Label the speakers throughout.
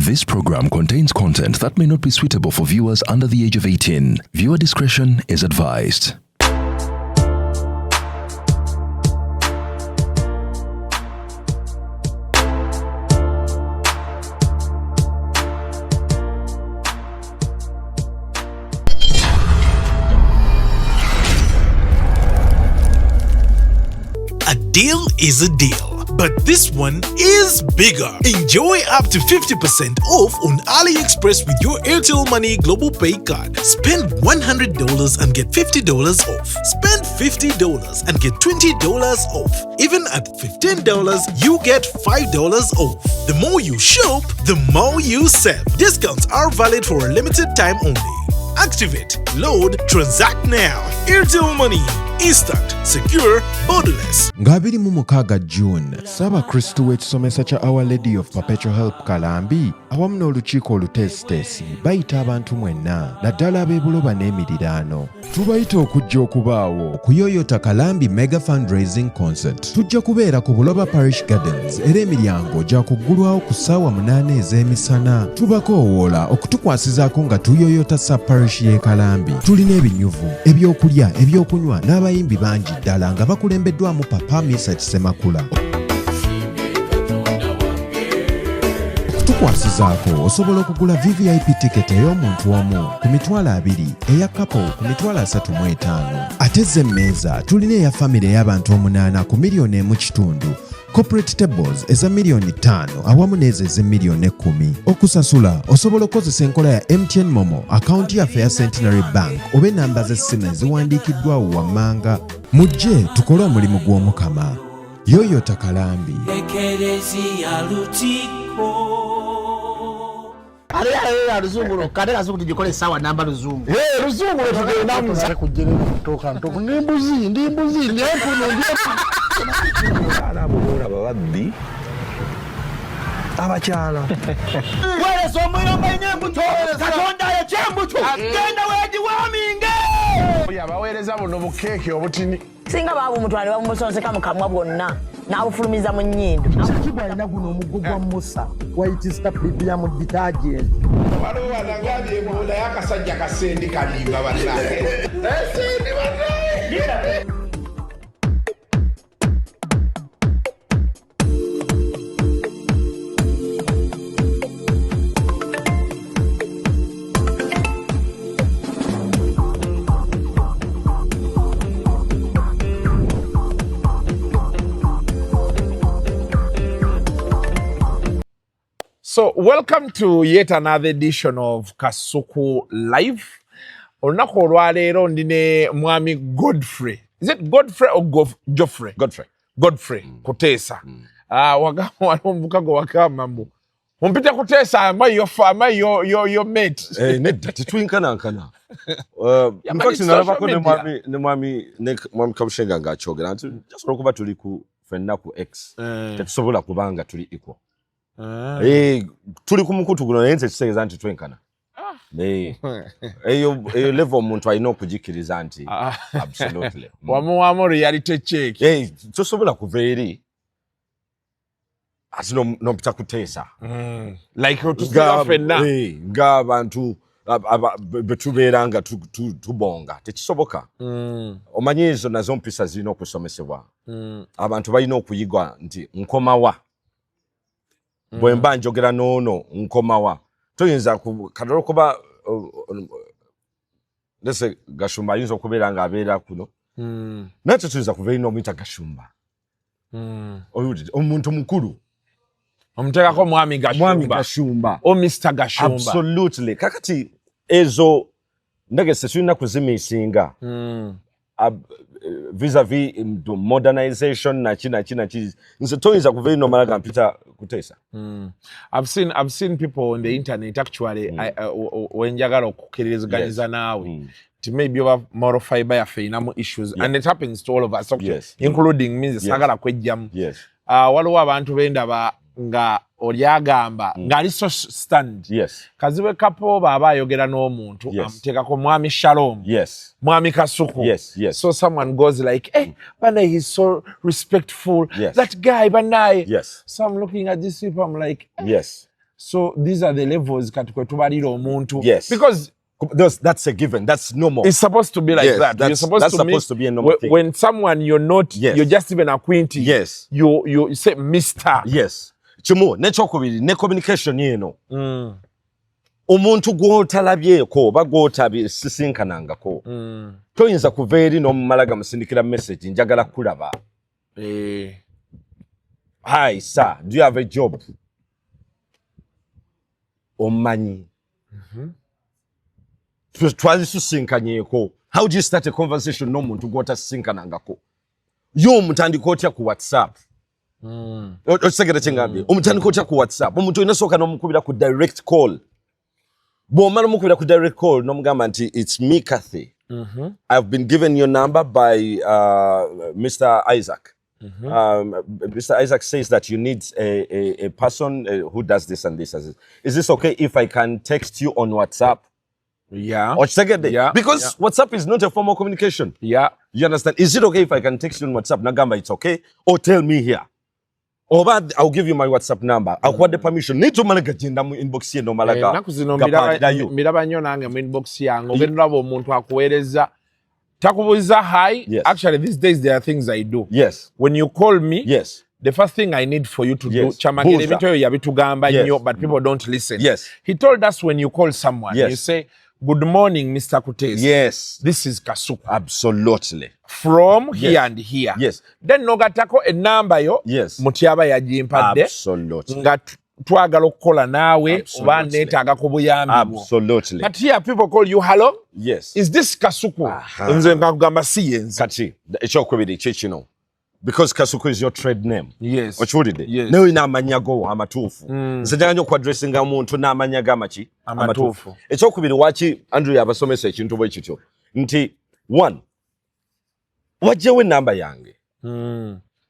Speaker 1: This program contains content that may not be suitable for viewers under the age of 18. Viewer discretion is advised.
Speaker 2: A deal is a deal, but this one is bigger. Enjoy up to 50% off on AliExpress with your Airtel Money Global Pay card. Spend $100 and get $50 off. Spend $50 and get $20 off. Even at $15, you get $5 off. The more you shop, the more you save. Discounts are valid for a limited time only. Activate, load, transact now. Airtel Money. Instant, secure, borderless.
Speaker 3: Ngabiri mu mukaaga June, Saba Kristu w'ekisomesa kya Our Lady of Perpetual Help Kalambi, awamu n'olukiiko oluteesiteesi bayita abantu mwenna, naddala ab'ebuloba n'emiriraano. Tubayita okujja okubaawo ku Yoyota Kalambi Mega Fundraising Concert. Tujja kubeera ku Buloba Parish Gardens era emiryango gya kuggulwawo ku ssaawa 8 ez'emisana. Tubakoowoola okutukwasizaako nga tuyoyota Sub-Parish y'e Kalambi. Tulina ebinyuvu, ebyokulya, ebyokunywa n'abayimbi bangi ddala nga bakulembeddwamu Papa Misa Kisemakula. Okutukwasizaako osobola okugula VVIP ticket ey'omuntu omu ku $20, eya couple ku $35, ate z'emmeeza tulina eya famire ey'abantu 8 ku $1.5 million, corporate tables eza $5 million awamu n'ezo $10 million. Okusasula osobola okukozesa enkola ya MTN Momo, akaunti yaffe ya Centenary Bank oba ennamba z'essimu eziwandiikiddwawo wammanga. Mujje tukole omulimu gw'Omukama. Yoyota Kalambi.
Speaker 4: Luzungu kade kasuku tujikole sawa namba luzungu.
Speaker 5: Luzungu tugenda mu kujjere kutoka ntoko ndimbuzi ndempuno
Speaker 6: Arabola babaddi abakyala
Speaker 4: wale somuyomba inyembuto katonda ya kyembuto genda weji waminge
Speaker 5: yabaweereza buno bukeeke obutini
Speaker 7: singa babu mutwale bamusonseka mu kamwa bwonna n'abufulumiza mu nnyindo.
Speaker 4: Sakibwa alina guno omuggo gwa Musa wayitista premium detergent.
Speaker 5: waliwo wanangabi ebola y'akasajja kasendi kalimba bannange esendi bannange.
Speaker 8: So, welcome to yet another edition of Kasuku Live. Olunaku olwaleero ndine mwami Godfrey. Is it Godfrey or Geoffrey? Godfrey. Kuteesa. Wagamba waliwo omukago wakama mbu. Ompita Kuteesa, am I your mate?
Speaker 6: nedda tetwinkanankana. In fact nalabako ne mwami Kabushenga ng'akyogera nti jasobola okuba tuli ku ffenna ku X. Tetusobola kubanga tuli equal. Tuli ku mukutu guno naye nze kitegeeza nti twenkana. Eyo level omuntu alina okugikiriza nti absolutely.
Speaker 8: Wamu reality check.
Speaker 6: Tosobola kuva eri ati nompita Kuteesa.
Speaker 8: Like otusiga ffenna.
Speaker 6: Ng'abantu betubeera nga tubonga tekisoboka. Omanyi ezo nazo mpisa zirina okusomesebwa. Abantu balina okuyigwa nti nkomawa. Bwemba njogera noono nkomawa toyinza kadalo kuba lese Gashumba ayinza okubeera nga abeera kuno nate tuyinza kubeera n'omuyita Gashumba omuntu mukulu
Speaker 8: omuteekako mwami Gashumba o Mr. Gashumba.
Speaker 6: Absolutely. Kakati ezo ndegese tulina kuzimiisinga vis-a-vis modernization nachi nze toyinza kuveera nomala ga mpita Kuteesa.
Speaker 8: I've seen people on the internet actually wenjagala okukiririzganyiza naawe to maybe over moral fiber yaffe inamu issues and it happens to all of us, including me sagala kwejjamu. Waliwo abantu bendaba nga olyagamba ngali so stand. Kaziwe kapo baba ayogera n'omuntu amuteekako mwami Shalom. Mwami Kasuku. So someone goes like, hey, Banai, he's so respectful. That guy, Banai. So I'm looking at these people, I'm like, So these are the levels katukwe tubalira omuntu.
Speaker 6: Yes.
Speaker 8: Because
Speaker 6: that's a given. That's normal.
Speaker 8: It's supposed to be like that. You're supposed to
Speaker 6: be a normal thing.
Speaker 8: When someone you're not, you're just even acquainted.
Speaker 6: Yes.
Speaker 8: You say Mr.
Speaker 6: Yes. Chimu, nechokubiri, ne communication yeno. Omuntu gw'otalabyeko oba gw'otabisinkanangako. Toyinza kuva eri n'omumalaga musindikira message njagala kulaba. Hi, sir, do you have a job? Omanyi. Twazisusinkanyeko. How do you start a conversation n'omuntu gw'otasinkanangako? Yo mutandika otya ku WhatsApp. Osegera kyengambye. Omutandika otya ku WhatsApp. Omuntu inasooka n'omukubira ku direct call. Bw'omala omukubira ku direct call n'omugamba nti it's me Kathy. I've been given your number by Mr. Isaac. Mr. Isaac says that you need a person who does this and this. Is this okay if I can text you on WhatsApp?
Speaker 8: Yeah.
Speaker 6: Or because WhatsApp is not a form of communication.
Speaker 8: Yeah.
Speaker 6: You understand? Is it okay if I can text you on WhatsApp? Nagamba, it's okay. Or tell me here. Or I'll give you my WhatsApp number. I'll want the permission. Need to malaga jinda mu inbox ye no malaga.
Speaker 8: Nakuzino miraba nyo nange mu inbox yange. Ogendabo omuntu akuweereza. Takubuza hi.
Speaker 6: Yes.
Speaker 8: Actually, these days there are things I do.
Speaker 6: Yes.
Speaker 8: When you call me,
Speaker 6: yes.
Speaker 8: The first thing I need for you to do,
Speaker 6: chamagere
Speaker 8: bito yabitugamba nyo, but people don't listen.
Speaker 6: Yes.
Speaker 8: He told us when you call someone,
Speaker 6: yes.
Speaker 8: you say, "Good morning, Mr. Kuteesa."
Speaker 6: Yes.
Speaker 8: This is Kasuku.
Speaker 6: Absolutely.
Speaker 8: From here and here.
Speaker 6: Yes.
Speaker 8: Then nogatako a number yo.
Speaker 6: Yes.
Speaker 8: Mutyaba yajimpadde.
Speaker 6: Absolutely.
Speaker 8: Nga twagala okukola naawe oba neetaaga ku buyambi bwo.
Speaker 6: Absolutely.
Speaker 8: But here people call you, hello?
Speaker 6: Yes.
Speaker 8: Is this Kasuku? Nze nkakugamba si yenze.
Speaker 6: Kati, ekyokubiri kikino. Because Kasuku is your trade name.
Speaker 8: Yes.
Speaker 6: Okiwulidde?
Speaker 8: Yes.
Speaker 6: Nawe n'amanya go amatuufu. Nze njagala nnyo okwadressinga omuntu n'amanya gamaki
Speaker 8: amatuufu.
Speaker 6: Ekyokubiri waki Andrew yabasomesa ekintu bwe kityo. Nti one, wajjewo enamba yange.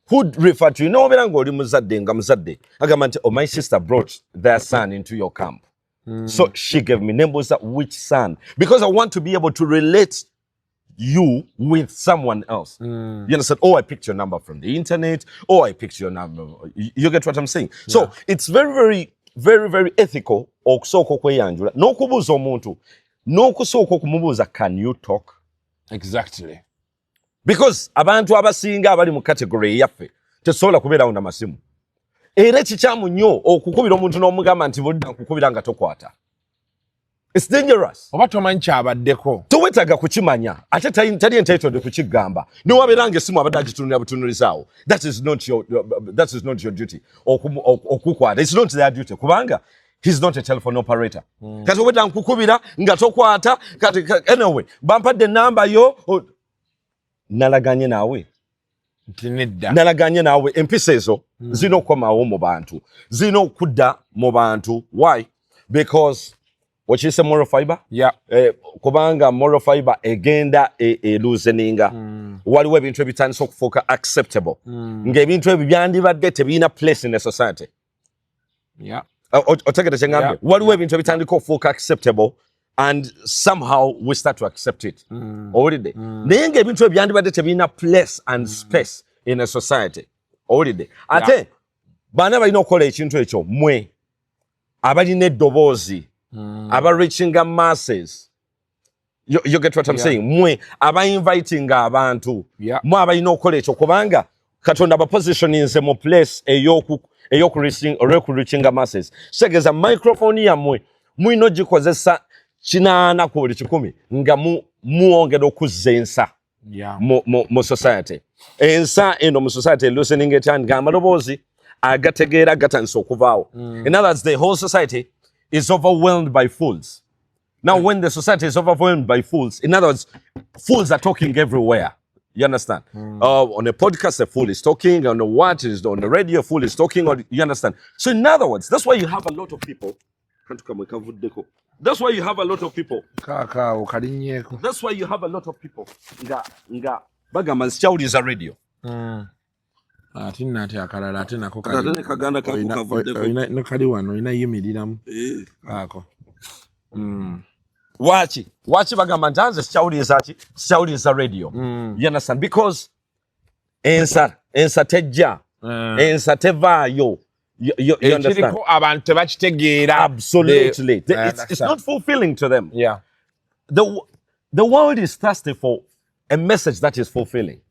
Speaker 6: Who refer to you? No, ng'oli muzadde nga muzadde. Agamba nti, oh, my sister brought their son into your camp. So she gave me name was that which son? Because I want to be able to relate you with someone else. You understand? Oh, I picked your number from the internet. Oh, I picked your number. You get what I'm saying? Yeah. So it's very, very, very ethical. Okusooka okweyanjula. N'okubuuza omuntu. N'okusooka okumubuuza, can you talk?
Speaker 8: Exactly.
Speaker 6: Because abantu abasinga abali mu category yaffe tesobola kubeerawo n'amasimu. Era kikyamu nnyo okukubira omuntu n'omugamba nti budda nkukubira nga tokwata. It's dangerous.
Speaker 8: Oba tomanyi kyabaddeko.
Speaker 6: Towetaaga kukimanya ate tali entitled kukigamba. Newabeera ng'essimu abadde agitunulira butunulirizaawo. That is not your duty. Okukwata. It's not their duty. Kubanga he's not a telephone operator. Kati obadde nkukubira nga tokwata. Anyway, bampadde namba yo. Nalaganye naawe. Nalaganye naawe. Empisa ezo zino okukomawo mu bantu. Zino okudda mu bantu. Why? Because what you say moral fiber?
Speaker 8: Yeah.
Speaker 6: Kubanga moral fiber egenda looseninga. Waliwo ebintu ebitandise okufuuka acceptable. Ng'ebintu ebyo byandibadde tebiina place in a society.
Speaker 8: Yeah.
Speaker 6: Otegedde kye ngambye. Waliwo ebintu ebitandika okufuuka acceptable. And somehow we start to accept it. Owulidde? Naye ng'ebintu ebyo byandibadde tebiina place and space in a society. Owulidde? Ate baana balina okukola ekintu ekyo mmwe abalina eddoboozi aba reaching masses. You get what I'm saying? Mwe aba inviting abantu. Mwe abalina okukola ekyo kubanga Katonda aba positioninze mu place eyoku reaching masses. Segeza microphone yammwe mulina ogikozesa kinaana ku buli 100 nga muwongera okuzza ensa mu society. Ensa eno mu society listening etandika amaloboozi agategeera gatandise okuvaawo. In other words, the whole society is overwhelmed by fools. Now, when the society is overwhelmed by fools, in other words, fools are talking everywhere. You understand? On a podcast, a fool is talking. On the radio, a fool is talking. You understand? So, in other words, that's why you have a lot of people. That's why you have a lot of people. That's why you have a lot of people. Nga bagamba nsikyawuliza radio.
Speaker 8: Atinati akalala ate nako
Speaker 6: kaganda kavuddeko.
Speaker 8: Ne kali wano ina yimiriramu. Ako.
Speaker 6: Waki bagamba ntanze sikyawuliza radio. You understand? Because ensa tejja. Ensa tevaayo. You understand? Absolutely. It's not fulfilling to them.
Speaker 8: Yeah.
Speaker 6: The world is thirsty for a message that is fulfilling.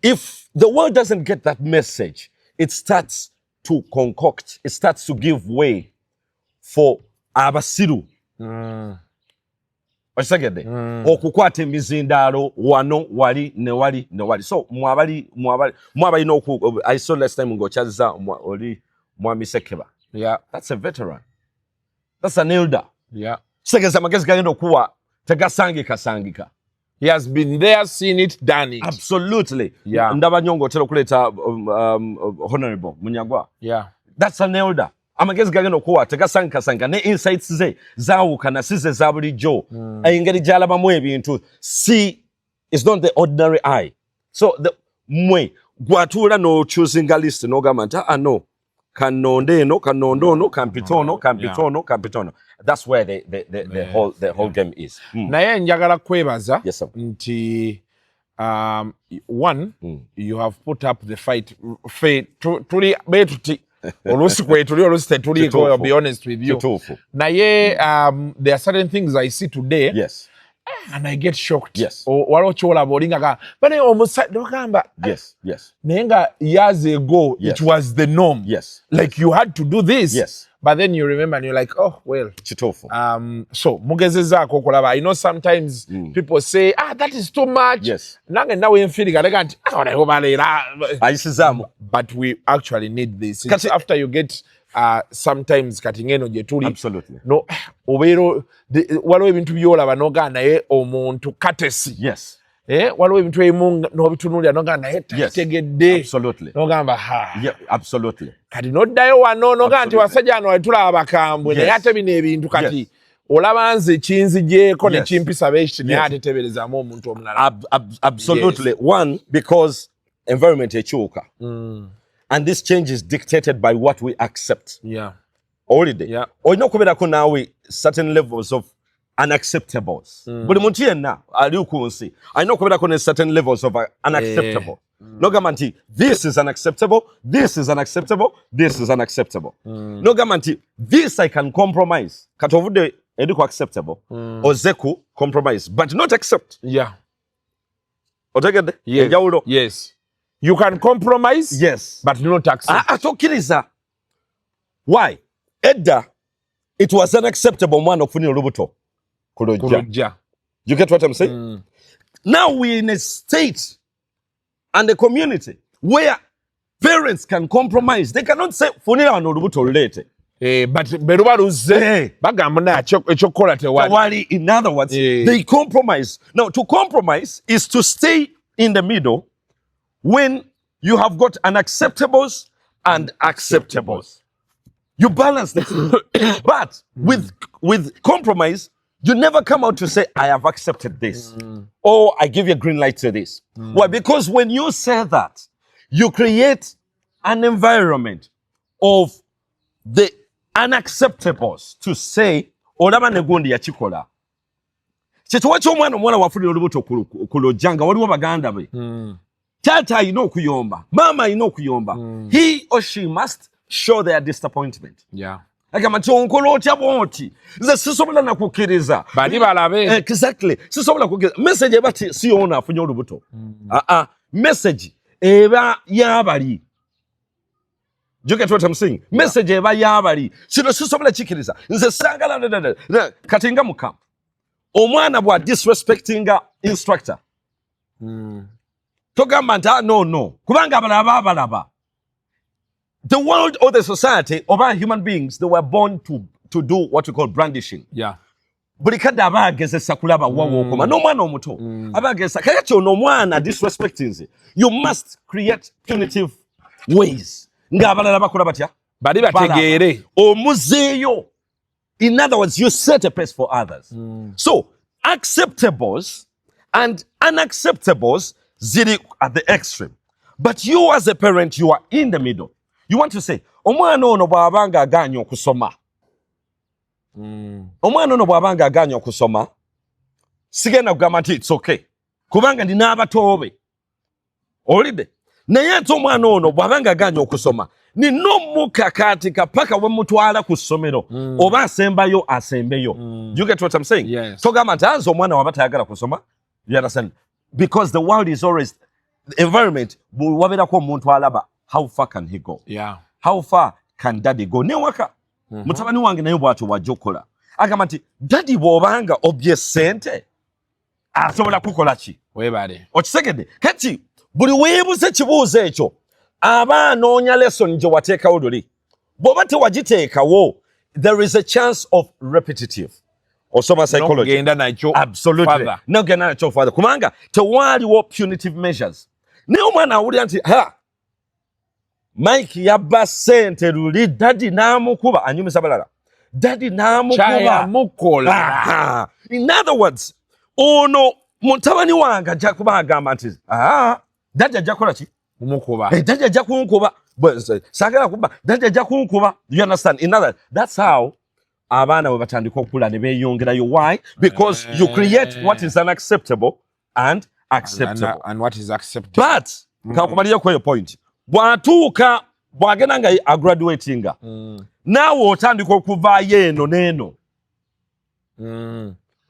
Speaker 6: If the world doesn't get that message, it starts to concoct, it starts to give way for abasiru. Osagede. Okukwata emizindalo wano wali ne wali. So mwabali no I saw last time ngo chaza oli mwami Sekeba.
Speaker 8: Yeah.
Speaker 6: That's a veteran. That's an elder.
Speaker 8: Yeah.
Speaker 6: Segeza magezi gagendo kuwa tegasangika.
Speaker 8: He has been there, seen it, done it.
Speaker 6: Absolutely.
Speaker 8: Yeah.
Speaker 6: Ndaba nyongo telo kuleta honorable Munyagwa.
Speaker 8: Yeah.
Speaker 6: That's an elder. Amagezi gagendo kuwa tegasangika ne insights ze zawuka na size zabuli jo. Ayingeri jalaba mu ebintu. See, it's not the ordinary eye. So the mwe gwatula no choosing a list no gamanta no. Kanondeno, kampitono. That's where the whole game is.
Speaker 8: Naye njagala kwebaza
Speaker 6: yes, sir.
Speaker 8: Nti one, you have put up the fight. Tuli betuti. Olusi kwetuli olusi tetuli. I'll be honest with you. Naye there are certain things I see today.
Speaker 6: Yes.
Speaker 8: And I get shocked.
Speaker 6: Yes.
Speaker 8: Walo chola bolinga ka. But almost dokamba.
Speaker 6: Yes.
Speaker 8: Nenga years ago,
Speaker 6: yes.
Speaker 8: It was the norm.
Speaker 6: Yes.
Speaker 8: Like you had to do this.
Speaker 6: Yes.
Speaker 8: But then you remember and you're like, oh well.
Speaker 6: Chitofu.
Speaker 8: So mugezeza kokolaba. I know sometimes people say, that is too much.
Speaker 6: Yes.
Speaker 8: Nange nawe mfili galegant. But we actually need this. It's after you get sometimes katingeno jetuli.
Speaker 6: Absolutely.
Speaker 8: No, obero waliwo ebintu byolaba noga naye omuntu katesi.
Speaker 6: Yes.
Speaker 8: Waliwo ebintu ebimu n'obitunulira noga naye tategedde.
Speaker 6: Absolutely.
Speaker 8: Nogamba
Speaker 6: Yeah, absolutely.
Speaker 8: Kati noddayo wano noga nti wasajja wano wetulaba abakambwe naye ate bino ebintu kati olaba nze kinzigyeko ne kimpisa beekiti naye ate teberezaamu omuntu omulala.
Speaker 6: Absolutely. One, because environment ekyuka. And this change is dictated by what we accept.
Speaker 8: Yeah.
Speaker 6: Holiday.
Speaker 8: Yeah.
Speaker 6: Oyina okubeerako naawe certain levels of unacceptables. Buli muntu yenna ali ku nsi alina okubeerako ne certain levels of unacceptable. Nogamba nti this is unacceptable, this is unacceptable, this is unacceptable. Nogamba nti this I can compromise. Kati ovudde eri ku acceptable ozeku compromise but not accept.
Speaker 8: Yeah.
Speaker 6: Otegedde?
Speaker 8: Yes.
Speaker 6: Enjawulo.
Speaker 8: Yes. You can compromise,
Speaker 6: yes,
Speaker 8: but not accept.
Speaker 6: Atokiriza. Why? Edda, it was unacceptable mwana okufunira olubuto kulojja. You get what I'm saying? Now we're in a state and a community where parents can compromise. They cannot say funira wano olubuto olulete.
Speaker 8: But berubaluze bagamba na ekyokola tewali.
Speaker 6: In other words, they compromise. Now to compromise is to stay in the middle when you have got unacceptables and acceptables. You balance this. But with compromise, you never come out to say, I have accepted this. Or I give you a green light to this. Why? Because when you say that, you create an environment of the unacceptables to say, olaba negundi ya chikola. Chetuwacho mwana wafuli olubuto kulojanga, waliwo baganda be. Tata kuyomba. Mama kuyomba. He or she must show their disappointment.
Speaker 8: Yeah.
Speaker 6: Agamati onkolo otya bwoti. Nze sisobola nakukiriza.
Speaker 8: Bali balabe.
Speaker 6: Exactly. Sisobola kukiriza. Message ebati siona afunye olubuto. Message eba yabali. Do you get what I'm saying? Message eba yabali. Sino sisobola kikiriza. Nze sangala katinga mu camp. Omwana bwa disrespecting instructor. Togamba nti no. Kubanga abalaba. The world or the society of our human beings, they were born to do what we call brandishing.
Speaker 8: Yeah.
Speaker 6: Buli kadde abagezesa kulaba wawo okoma n'omwana omuto abagezesa kakati ono omwana disrespecting nze. You must create punitive ways ng'abalala bakola batya
Speaker 8: bali bategeere
Speaker 6: omuzeeyo. In other words, you set a pace for others. So acceptables and unacceptables ziri at the extreme, but you as a parent, you are in the middle. You want to say omwana ono bw'abanga aganya okusoma. Omwana ono bw'abanga aganya okusoma sigenda kugamba nti it's okay kubanga ndina abatoobe. Olidde naye ate omwana ono bw'abanga aganya okusoma nino mukakati kapaka we mutwala ku ssomero oba asembayo asembeyo. You get what I'm saying?
Speaker 8: Yes.
Speaker 6: So gama nti omwana wabatayagala kusoma. You understand? Because the world is always the environment wabirako omuntu alaba how far can he go?
Speaker 8: Yeah.
Speaker 6: How far can daddy go? Ne waka mutabani wange nayo bwatu wajokola agamba nti daddy bwobanga obye sente asobola kukola ki?
Speaker 8: Webale.
Speaker 6: Okisegedde kati buli weebuze kibuuzo ekyo aba anoonya lesson gye wateekawo luli bw'oba tewagiteekawo there is a chance of repetitive osoma psychology
Speaker 8: Nogenda nakyo
Speaker 6: absolutely nogenda nakyo further kubanga tewaaliwo punitive measures naye omwana awulira nti Mike yabba sente luli daddy n'amukuba anyumisa balala daddy n'amukuba
Speaker 8: mukola.
Speaker 6: In other words ono mutabani wange ajja kuba agamba nti daddy ajja kukola ki
Speaker 8: Umukuba.
Speaker 6: daddy ajja kunkuba saagala kuba daddy ajja kunkuba. You understand? In other that's how abaana bwe batandika okukula ne beeyongerayo. Why? Because you create what is unacceptable and acceptable.
Speaker 8: And what is acceptable.
Speaker 6: But kakumalira kweyo point bw'atuuka bw'agenda nga agraduatinga naawe otandika okuvaayo eno n'eno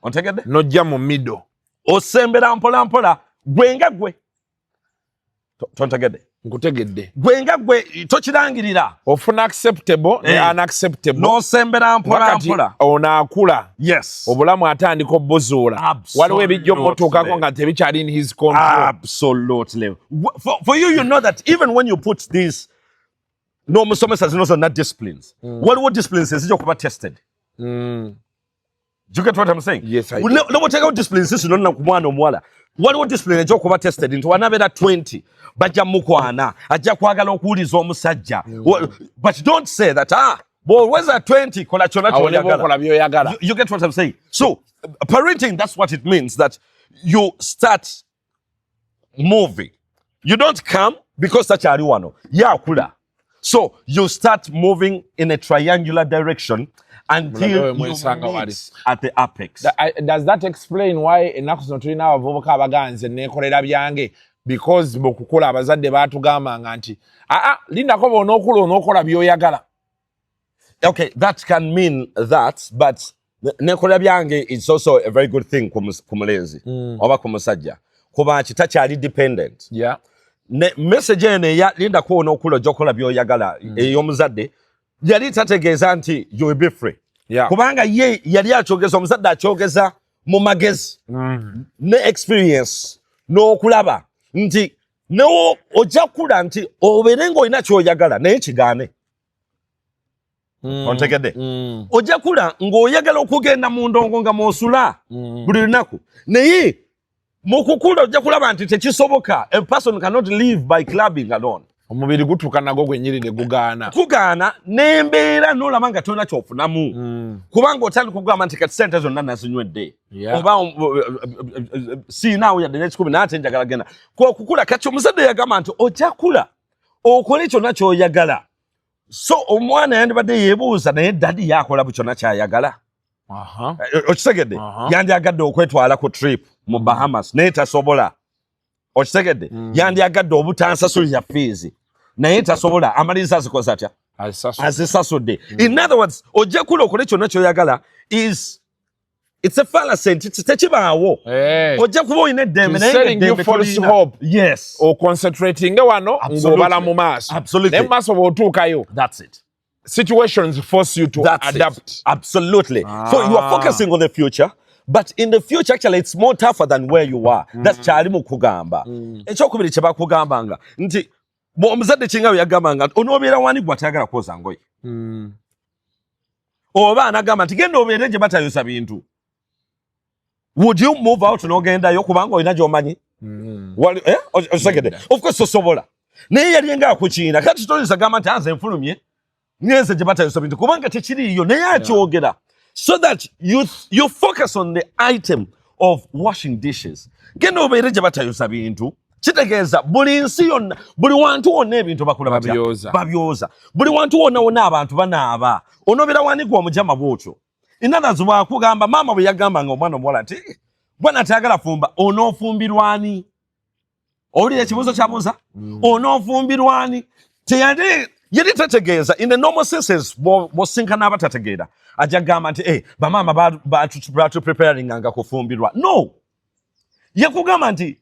Speaker 6: ontegedde
Speaker 8: nojja mu middle
Speaker 6: osembera mpola mpola gwenga gwe tontegedde
Speaker 8: nkutegedde
Speaker 6: gwenga gwe tokirangirira
Speaker 8: ofuna acceptable ne unacceptable
Speaker 6: n'osembera mpola mpola
Speaker 8: onaakula.
Speaker 6: Yes,
Speaker 8: obulamu atandika obbuzuula waliwo ebijja omutuukako nga tebikyali in his control.
Speaker 6: Absolutely. For you know that even when you put these no musomesa zino zonna disciplines waliwo disciplines ezijja okuba tested. Do you get what I'm saying?
Speaker 8: Yes, I do.
Speaker 6: No take out disciplines zino nonna ku mwana omuwala waliwo discipline ejja okuba tested nti wanabeera 20 bajja mukwana ajja kwagala okuwuliza omusajja. But don't say that bw'oweza 20 kola kyonna
Speaker 8: kyoyagala.
Speaker 6: You get what I'm saying? So parenting, that's what it means, that you start moving. You don't come because takyali wano yakula. So you start moving in a triangular direction until you meet at the apex.
Speaker 8: Does that explain why ennaku zino tulina abavubuka abaganze neekolera byange? Because bw'okukula abazadde baatugambanga nti lindako bw'onookula onookola by'oyagala.
Speaker 6: Okay, that can mean that, but nekolera byange is also a very good thing ku mulenzi oba ku musajja kuba kitakyali dependent.
Speaker 8: Yeah.
Speaker 6: Ne message eno lindako onookula ojja okukola by'oyagala ey'omuzadde yali tategeeza nti you will be free.
Speaker 8: Yeah.
Speaker 6: Kubanga ye yali akyogeza omuzadde akyogeza mu magezi ne experience n'okulaba nti newo ojja kula nti obeere ng'olina ky'oyagala naye kigaane. Ontegedde ojja kula ng'oyagala okugenda mu ndongo nga mw'osula buli lunaku naye mu kukula ojja kulaba nti tekisoboka. A person cannot live by clubbing alone.
Speaker 8: Omubiri gutuuka nagwo gwennyini ne
Speaker 6: gugaana n'embeera n'olaba nga tolina kyofunamu kubanga otandika okugamba nti kati sente zonna nazinywedde oba siinaawo yadde n'ekikumi naate njagala genda kukula. Kati omuzadde yagamba nti ojja kula okole kyonna ky'oyagala. So omwana yandibadde yeebuuza naye daddy yakola bu kyonna ky'ayagala. Okisegedde yandyagadde okwetwala ku trip mu Bahamas naye tasobola. Okisegedde yandyagadde obutansasulira fees naye tasobola. Amaliriza azikoze atya? Azisasudde. In other words ojja kula okole kyonna ky'oyagala it's a fallacy nti tekibaawo. Ojja kuba olina eddembe naye
Speaker 8: false hope.
Speaker 6: Yes.
Speaker 8: Concentrating wano ng'obala mu maaso.
Speaker 6: Absolutely.
Speaker 8: Naye mu maaso bw'otuukayo.
Speaker 6: That's it.
Speaker 8: Situations force you to adapt.
Speaker 6: Absolutely. So you are focusing on the future, but in the future actually it's more tougher than where you are. That's kyali mu kugamba. Ekyokubiri kye bakugambanga nti omuzadde kinga yagambanga onoobeera wani gwe atayagala kwoza ngoye. Oba anagamba nti genda obeere gye batayosa bintu. Would you move out n'ogendayo kubanga olina gy'omanyi? Of course osobola. Naye yali nga akukiina kati toyinza gamba nti anze nfulumye ngenze gye batayosa bintu kubanga tekiriiyo naye akyogera. So that you focus on the item of washing dishes. Genda obeere gye batayosa bintu. Kitegeeza buli nsi yonna buli wantu wonna ebintu bakula babyoza. Buli wantu wonna abantu banaaba. Onobeera wani gwe omujama bw'otyo. Inanazo bwakugamba maama bwe yagambanga omwana omuwala nti bwana tayagala fumba onoofumbirwani. Owulira ekibuuzo kyabuuza? Onoofumbirwani. Teyali Yeri tategeeza in the normal senses bosinkana abatategeera ajja gamba nti bamama batu preparing anga kufumbirwa. No, yakugamba nti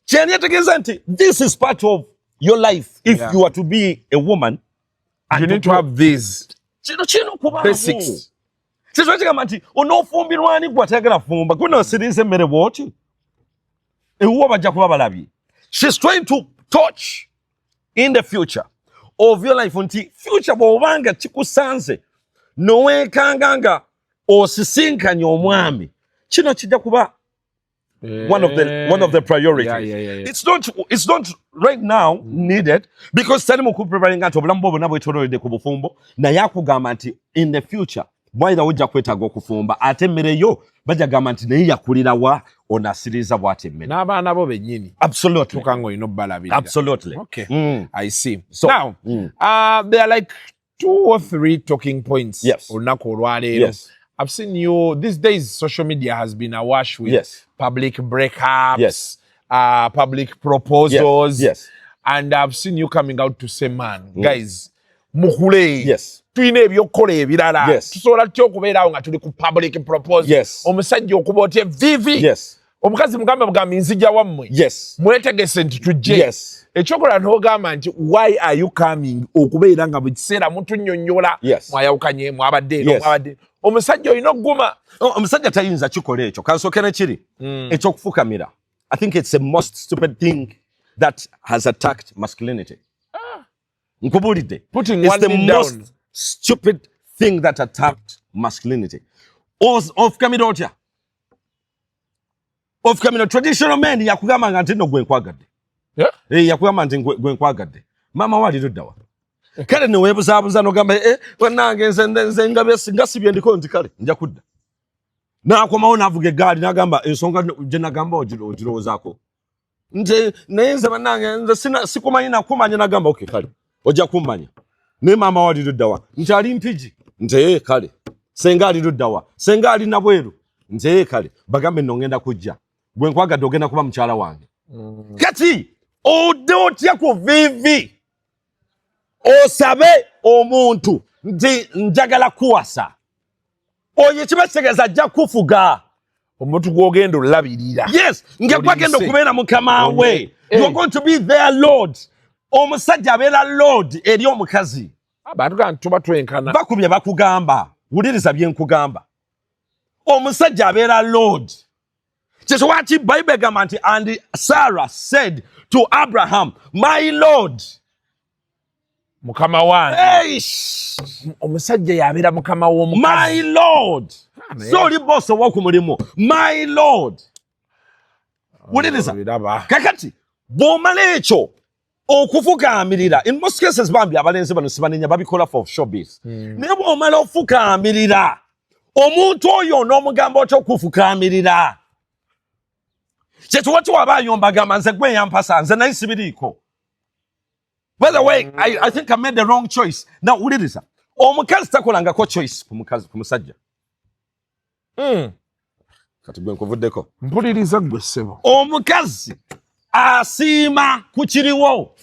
Speaker 6: kyeni yategeeza nti this is part of your life if you are to be a woman and
Speaker 8: you need to have these basics.
Speaker 6: Sisi kigamba nti onofumbirwa ani gwe atayagala fumba kuno sirize emmere bwoti ewuwo bajja kuba balabye. She's trying to touch in the future of your life nti future bw'obanga kikusanze nowekanganga osisinkanya omwami kino kijja kuba one of the priorities. It's not right now needed because tali mu kupreparing ati obulamu bwo nabwo etololede ku bufumbo naye akugamba nti in the future bwaira ujja kwetaaga okufumba ate emmere yo bajja gamba nti naye yakulirawa onasiriza bw'ate emmere
Speaker 8: n'abaana bo bennyini.
Speaker 6: Absolutely.
Speaker 8: Tukango ino balabirira.
Speaker 6: Absolutely.
Speaker 8: Okay. I see.
Speaker 6: So,
Speaker 8: now, there are like 2 or 3 talking points.
Speaker 6: Yes.
Speaker 8: Olunaku olwaleero.
Speaker 6: Yes.
Speaker 8: I've seen you, these days social media has been awash with public breakups, public proposals.
Speaker 6: Yes.
Speaker 8: And I've seen you coming out to say, man, guys, mukule.
Speaker 6: Yes.
Speaker 8: Tuyina ebyokukola ebirala.
Speaker 6: Yes.
Speaker 8: Tusobola tutya okubeerawo nga tuli ku public proposal.
Speaker 6: Yes.
Speaker 8: Omusajja okuba otye vivi.
Speaker 6: Yes.
Speaker 8: Omukazi mugambe mugambe nzija wammwe.
Speaker 6: Yes.
Speaker 8: Mwetegese nti tujje.
Speaker 6: Yes.
Speaker 8: Ekyokola n'ogamba nti why are you coming okubeera nga buli kiseera mutunnyonnyola mwayawukanye mwabadde eno mwabadde. Omusajja olina okuguma.
Speaker 6: Omusajja tayinza kikola ekyo kansooke kiri ekyokufukamira. I think it's the most stupid thing that has attacked masculinity. Nkubulidde. It's the most stupid thing that attacked masculinity. Ofukamira otya? Ofukamira traditional men yakugamba nga nti no gwe nkwagadde. Yakugamba nti gwe nkwagadde. Mama wali luddawa. Kale ne weebuzaabuza n'ogamba wannange nze ngasibye ndiko nti kale nja kudda. N'akomawo n'avuga eggaali n'agamba ensonga gye nagamba ogirowoozaako. Nti naye nze bannange nze sikumanyi nakumanya n'agamba okay kale ojja kummanya. Ne maama wali luddawa nti ali mpigi nti kale senga ali luddawa senga ali nabweru nti kale bagambe nno ngenda kujja gwe nkwagadde ogenda kuba mukyala wange. Kati odde otya ku vivi osabe omuntu nti njagala kuwasa oyo kiba kitegeeza ajja kufuga
Speaker 8: omuntu gw'ogenda olabirira.
Speaker 6: Yes, nge gwagenda okubeera mukama we. You are going to be their lord. Omusajja abeera lord eri omukazi.
Speaker 8: Abantu kan tuba twenkana.
Speaker 6: Bakubye bakugamba. Wuliriza bye nkugamba. Omusajja abeera lord. Kyekyo waki Bible egamba nti and Sarah said to Abraham, my lord.
Speaker 8: Mukama wange. Omusajja yabeera mukama w'omukazi.
Speaker 6: My lord. So oli boss owa ku mulimu. My lord. Wuliriza. Kakati bw'omala ekyo okufukaamirira in most cases bambi abalenzi bano sibanenya babikola for showbiz. Naye bw'omala ofukaamirira omuntu oyo n'omugamba otya okufukaamirira. Kyekyo waki waba ayomba agamba nze gwe yampasa nze naye sibiriiko. By the way, I think I made the wrong choice. Now, wuliriza. Omukazi takolangako choice ku musajja. Kati gwe nkuvuddeko.
Speaker 8: Mpuliriza gwe ssebo.
Speaker 6: Omukazi asiima ku kiriwo.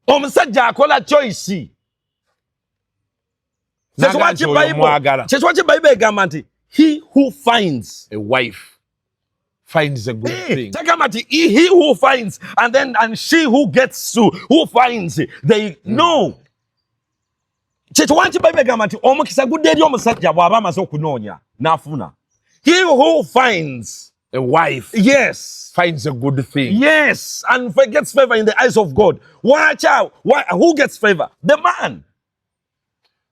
Speaker 6: Omusajja akola choice. Kyekyo Bible egamba nti he who finds
Speaker 8: a wife finds a good thing.
Speaker 6: He who finds and she who gets to who finds they know. Kyekyo Bible egamba nti omukisa gudde eri omusajja bw'aba amaze okunoonya n'afuna. He who finds
Speaker 8: a wife,
Speaker 6: yes,
Speaker 8: finds a good thing.
Speaker 6: Yes, and gets favor in the eyes of God. Watch out. Who gets favor? The man.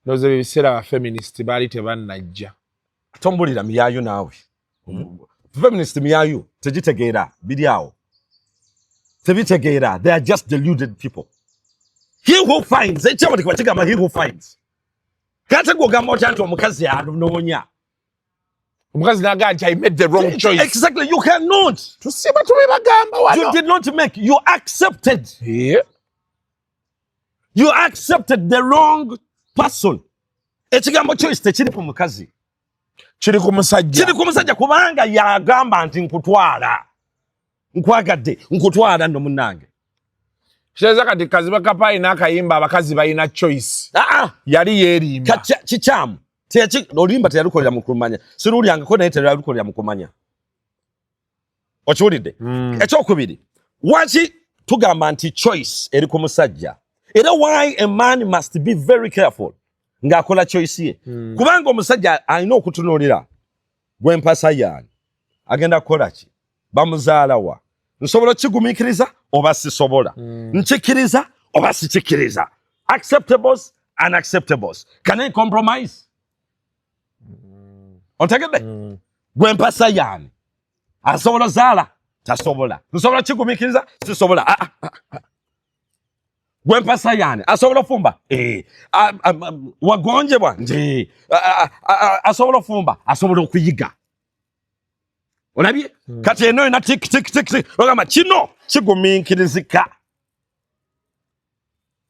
Speaker 8: Those ebiseera feminist bali tebannajja.
Speaker 6: Tombulira miyayo naawe. Feminist miyayo tegitegeera biri awo. Tebitegeera. They are just deluded people. He who finds, ekyabo tekibakigamba he who finds. Kati gw'ogamba otya nti omukazi anoonya.
Speaker 8: Omukazi n'agamba nti I made the wrong choice.
Speaker 6: Exactly, you cannot.
Speaker 8: Tusiba tube bagamba wano.
Speaker 6: You did not make, you accepted.
Speaker 8: Yeah.
Speaker 6: You accepted the wrong person. Ekigambo choice tekiri ku mukazi.
Speaker 8: Kiri ku musajja.
Speaker 6: Kiri ku musajja kubanga yagamba nti nkutwala. Nkwagadde, nkutwala nno munnange.
Speaker 8: Sheza kati kaziba kapa inaka imba bakazi bayina choice. Yali yerimba.
Speaker 6: Chichamu. Techi olimba teyalukolera mukumanya. Siruli angako naye teyalukolera mukumanya. Okiwulidde? Ekyokubiri. Waki tugamba nti choice eri ku musajja. Era why a man must be very careful ng'akola choice ye. Kubanga omusajja alina okutunuulira gw'empasa yaani. Agenda kukola ki? Bamuzaala wa. Nsobola kigumiikiriza oba sisobola. Nkikiriza oba sikikiriza. Acceptables, unacceptables. Can I compromise? Otegedde? Gw'empasa yaani. Asobola zaala, tasobola. Nsobola kigumiikiriza, sisobola. Gw'empasa yaani. Asobola fumba? Wagonjebwa? Nje. Asobola fumba? Asobola okuyiga. Olabye? Kati eno ina tik. Ogamba kino kigumiikirizika.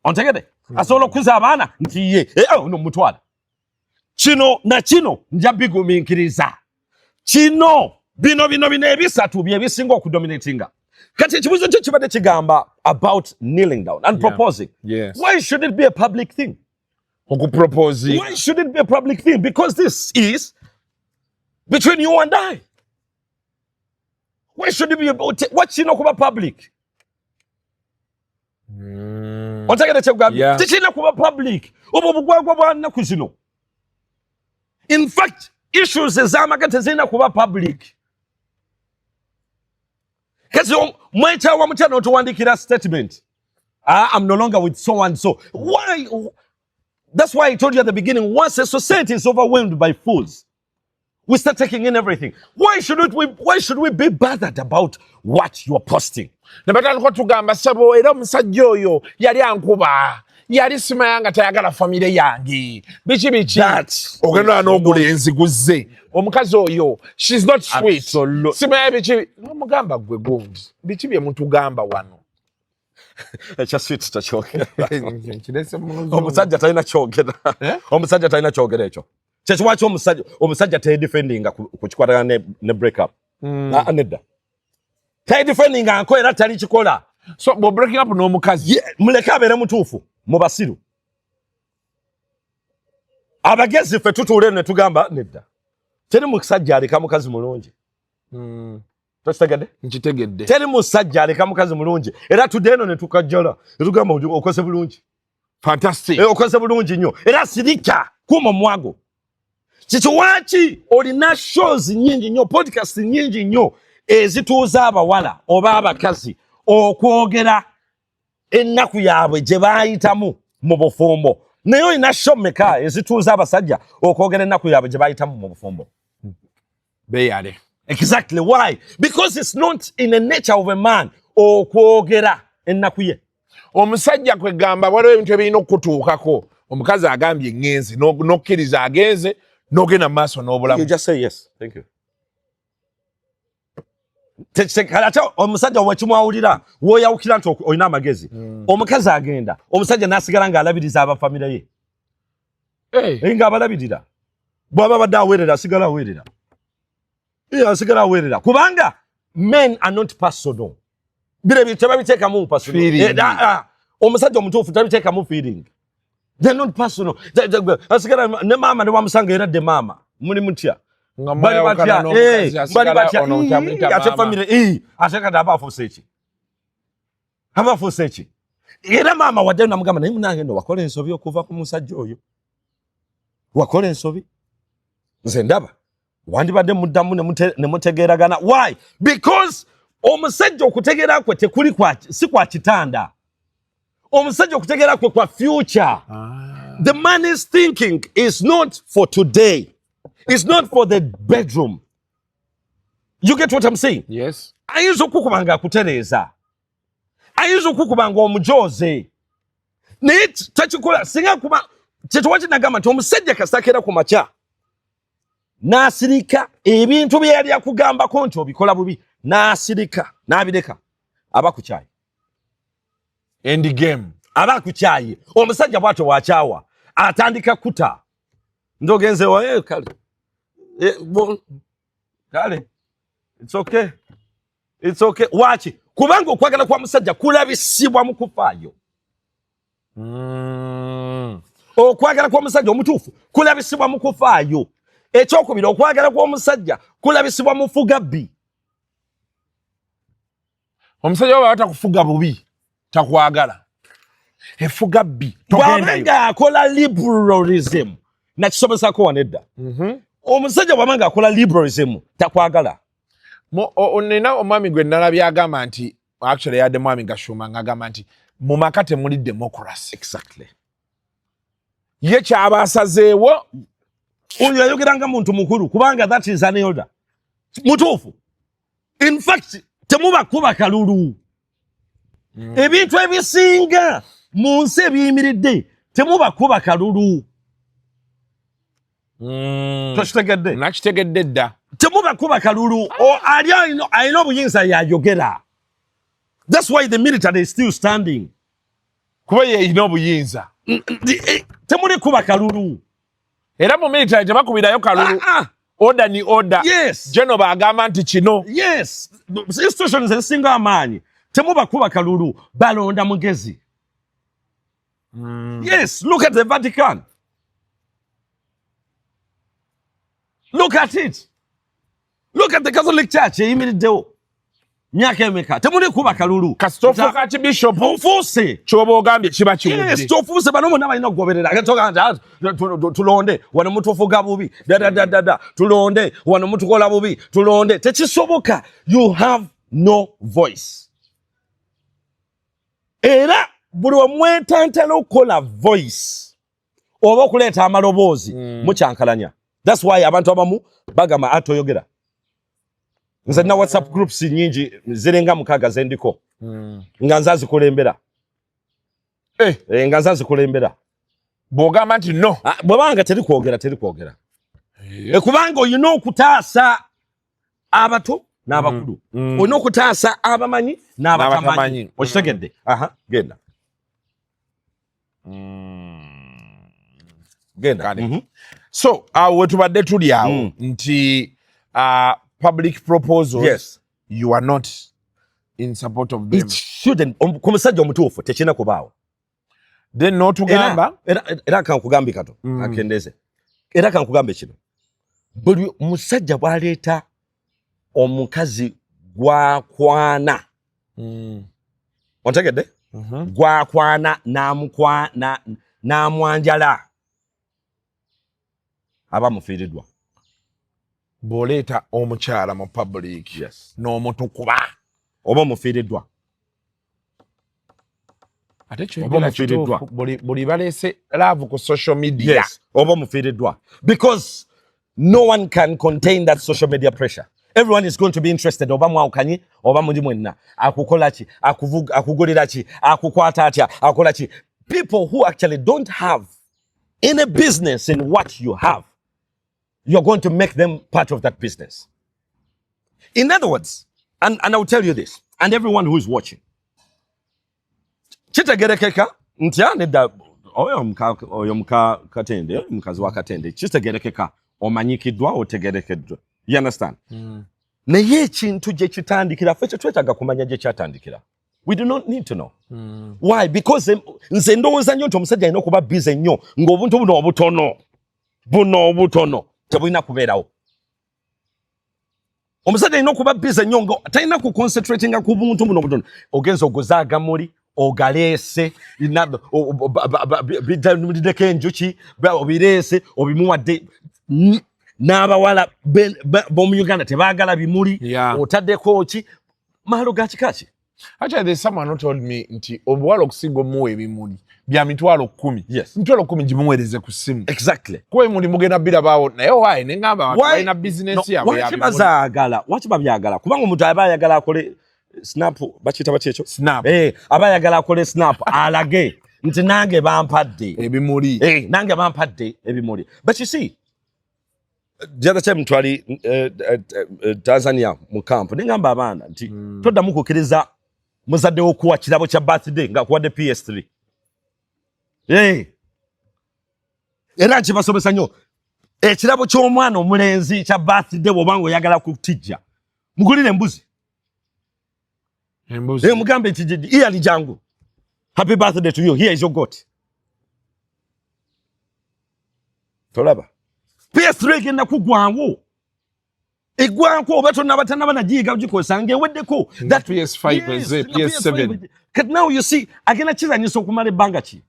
Speaker 6: Ontegedde? Asobola okuza abaana nti ye. No mutwala. Kino na kino nja bigumiikiriza. Kino bino ebisatu bye bisinga okudominatinga. Kati ekibuzo kyo kibadde kigamba about kneeling down and proposing.
Speaker 8: Yes.
Speaker 6: Why should it be a public thing?
Speaker 8: Okuproposing.
Speaker 6: Why should it be a public thing? Because this is between you and I. Why should it be what's in okuba public? Ontegedde kyegambye. Tikirina kuba public. Obwo bugwagwa bwa nnaku zino. In fact, issues ez'amagye tezirina kuba public. Kasi mwetaawa mutya n'otuwandikira statement. I'm no longer with so and so. Why? That's why I told you at the beginning, once a society is overwhelmed by fools, we start taking in everything. Why should we be bothered about what you're posting?
Speaker 8: Nabatandika tugamba sabo era omusajja oyo yali ankuba. Yali simayanga tayagala family yange. Biki. Ogenda n'obulenzi guzze. Omukazi oyo, she's not sweet. Simaya biki. Nomugamba gwe gundi. Biki bye mutugamba wano.
Speaker 6: Ekya sweet takyogera. Omusajja talina kyogera. Omusajja talina kyogera ekyo. Kyekibwaki omusajja teyedefendinga ku kikwatagana ne break up. Nedda. Teyedefendinga nko era tali kikola.
Speaker 8: So bo breaking up n'omukazi.
Speaker 6: Muleke abeere mutuufu mu basiru. Abagezi ffe tutuule ne tugamba nedda. Teri musajja aleka mukazi mulungi. Tokitegedde?
Speaker 8: Nkitegedde.
Speaker 6: Teri musajja aleka mukazi mulungi. Era tudde eno ne tukajjala. Ne tugamba okose bulungi.
Speaker 8: Fantastic.
Speaker 6: Okose bulungi nnyo. Era sirika kuuma mwago. Kikiwaki olina shows nyingi nnyo, podcast nyingi nnyo ezituuza abawala oba abakazi okwogera ennaku yaabwe gye baayitamu mu bufumbo. Naye olina show meka ezituuza abasajja okwogera ennaku yaabwe gye baayitamu mu bufumbo.
Speaker 8: Beyale.
Speaker 6: Exactly. Why? Because it's not in the nature of a man okwogera ennaku ye.
Speaker 8: Omusajja kwegamba waliwo ebintu ebirina okutuukako. Omukazi agambye ngenze n'okkiriza agenze n'ogenda mu maaso n'obulamu.
Speaker 6: You just say yes. Thank you. Ate omusajja wekimwawulira w'oyawukira nti olina amagezi. Omukazi agenda. Omusajja n'asigala ng'alabiriza abafamire ye. Ng'abalabirira. Bw'aba badde aweerera asigala aweerera. Asigala aweerera. Kubanga men are not personal. Bire tebabiteekamu personal. Omusajja omutuufu tabiteekamu feeling. They're not personal. Asigala ne maama ne wamusanga era de maama. Muli mutya. Bali batya ate famire ate kati abafuuse eki. Abafuuse eki. Era maama wadde namugamba naye munange no wakola ensobi okuva ku musajja oyo. Wakola ensobi. Nze ndaba. Wandibadde muddamu ne mutegeeragana. Why? Because omusajja okutegeera kwe tekuli si kwa kitanda. Omusajja okutegeera kwe kwa future. The man is thinking is not for today. It's not for the bedroom. You get what I'm saying?
Speaker 8: Yes.
Speaker 6: Ayinza okukubanga akutereeza. Ayinza okukubanga omujoze. Naye takikola singa kuba kyetwaki nagamba nti omusajja kasakera ku makya. N'asirika ebintu bye yali akugambako nti obikola bubi. N'asirika n'abireka. Aba ku kyayi.
Speaker 8: End game.
Speaker 6: Aba ku kyayi. Omusajja bw'atyo bw'akyawa. Atandika kuta. Ndogenze wa kale. Kale. It's okay. It's okay. Wachi. kubanga okwagala kwa musajja kulabisibwa mu kufaayo. Okwagala kwa musajja omutuufu kulabisibwa mu kufaayo. Ekyokubiri okwagala kwa musajja kulabisibwa mu fugabbi.
Speaker 8: Omusajja oba atakufuga bubi takwagala. Efugabbi
Speaker 6: bw'abanga akola liberalism nakisomesako wanedda. Omusajja bw'abanga akola liberalism takwagala.
Speaker 8: Nina omwami gwe nalabye agamba nti actually yadde mwami Gashuma ng'agamba nti mu maka temuli democracy.
Speaker 6: Exactly.
Speaker 8: Ye kyaba asazeewo
Speaker 6: oyo yayogeranga muntu mukulu kubanga that is an elder. Mutuufu. In fact temuba kuba kalulu. Ebintu ebisinga mu nsi ebiyimiridde temuba kuba kalulu. Toshitegedde?
Speaker 8: Nakitegedde dda.
Speaker 6: Temuba kuba kalulu. Alina obuyinza yayogera. That's why the military is still standing.
Speaker 8: Kuba yeyina obuyinza.
Speaker 6: Temuli kuba kalulu.
Speaker 8: Era mu military tebakubirayo kalulu. Order ni order.
Speaker 6: Yes.
Speaker 8: Jeno bagamba nti kino.
Speaker 6: Yes. Institutions ezisinga amaanyi temuba kuba kalulu balonda mugezi. Yes, look at the Vatican. Look at it. Look at the Catholic Church eyimiriddewo. Myaka emeka temuli kuba kalulu.
Speaker 8: Kasitofu kati bishop
Speaker 6: Onfuuse.
Speaker 8: Kyoba ogambye kiba kiwudde.
Speaker 6: Yes, tofuuse bano bonna balina okugoberera. Agatoka tulonde wano mutufuga bubi. Tulonde wano mutukola bubi. Tulonde. Tekisoboka. You have no voice. Era buli omwetantala okukola voice oba okuleeta amaloboozi mukyankalanya. That's why abantu abamu bagamba atoyogera. Nze na WhatsApp groups nyingi zirenga mukaga zendiko. Nga nzazi kulembera. Nga nzazi kulembera.
Speaker 8: Bw'ogamba nti no.
Speaker 6: Bw'abanga teri kwogera. Kubanga olina okutaasa abato n'abakulu. Olina okutaasa abamanyi n'abatamanyi. Okitegedde? Genda. Genda.
Speaker 8: So, wetubadde tuli awo nti public proposals,
Speaker 6: yes,
Speaker 8: you are not in support of them.
Speaker 6: It shouldn't. Kumusajja omutuufu tekina kubaawo.
Speaker 8: Then n'otugamba
Speaker 6: era kankugambe kato akendeze. Era kankugambe kino. Buli musajja bwaleeta omukazi gwakwana. Ontegedde? Gwakwana n'amwanjala. Aba mufiiriddwa.
Speaker 8: Bw'oleeta omukyala mu public,
Speaker 6: yes,
Speaker 8: n'omutukuba
Speaker 6: oba mufiiriddwa.
Speaker 8: Ate kyogera kituufu buli baleese love ku social media.
Speaker 6: Yes, oba mufiiriddwa. Because no one can contain that social media pressure. Everyone is going to be interested. Oba mwawukanye, oba muli mwenna. Akukola ki, akugulira ki, akukwata atya, akola ki. People who actually don't have any business in what you have, you're going to make them part of that business. In other words, and I will tell you this, and everyone who is watching, kitegerekeka nti anedda oyo muka katende mukazi wa katende kitegerekeka omanyikiddwa otegerekeddwa. You understand? Naye ekintu gye kitandikira ffe twetaaga kumanya gye kyatandikira. We do not need to know. Why? Because nze ndowooza nnyo nti omusajja alina okuba busy nnyo ng'obuntu buno obutono tebulina kubeerawo. Omusajja alina okuba busy nnyo nga talina ku concentratinga ku buntu buno obutono. Ogenza oguza agamuli, ogaleese, biddeko enjuki, obireese, obimuwadde. N'abawala b'omu Uganda tebaagala bimuli, otaddeko ki, mahalo ga kikaki.
Speaker 8: Actually, there's someone who told me nti obuwala okusinga omuwa ebimuli bya mitwalo 10.
Speaker 6: Yes.
Speaker 8: Mitwalo 10 gimuweereze ku ssimu.
Speaker 6: Exactly.
Speaker 8: Kuba emuli mugenda birabaawo naye why ne ngamba abantu balina business yabwe ya bimuli.
Speaker 6: Waki babyagala? Kubanga omuntu aba ayagala akole snap, bakiyita ekyo?
Speaker 8: Snap.
Speaker 6: Aba ayagala akole snap alage nti nange bampadde
Speaker 8: ebimuli.
Speaker 6: Nange bampadde ebimuli. But you see, the other time twali Tanzania mu camp nengamba abaana nti toddamu kukkiriza muzadde okuwa kirabo kya birthday nga kuwadde PS3. Era nkibasomesa nnyo ekirabo ky'omwana omulenzi kya birthday bw'obanga oyagala kutijja mugulire embuzi. Mugambe chijidi iya lijangu. Happy birthday to you. Here is your goat. Tolaba. PS3 genda kugwanwo. Igwanko bato nabatana banajiga ujikosange weddeko.
Speaker 8: That PS5 is PS7.
Speaker 6: But now you see, agena chiza nyiso kumare bangachi.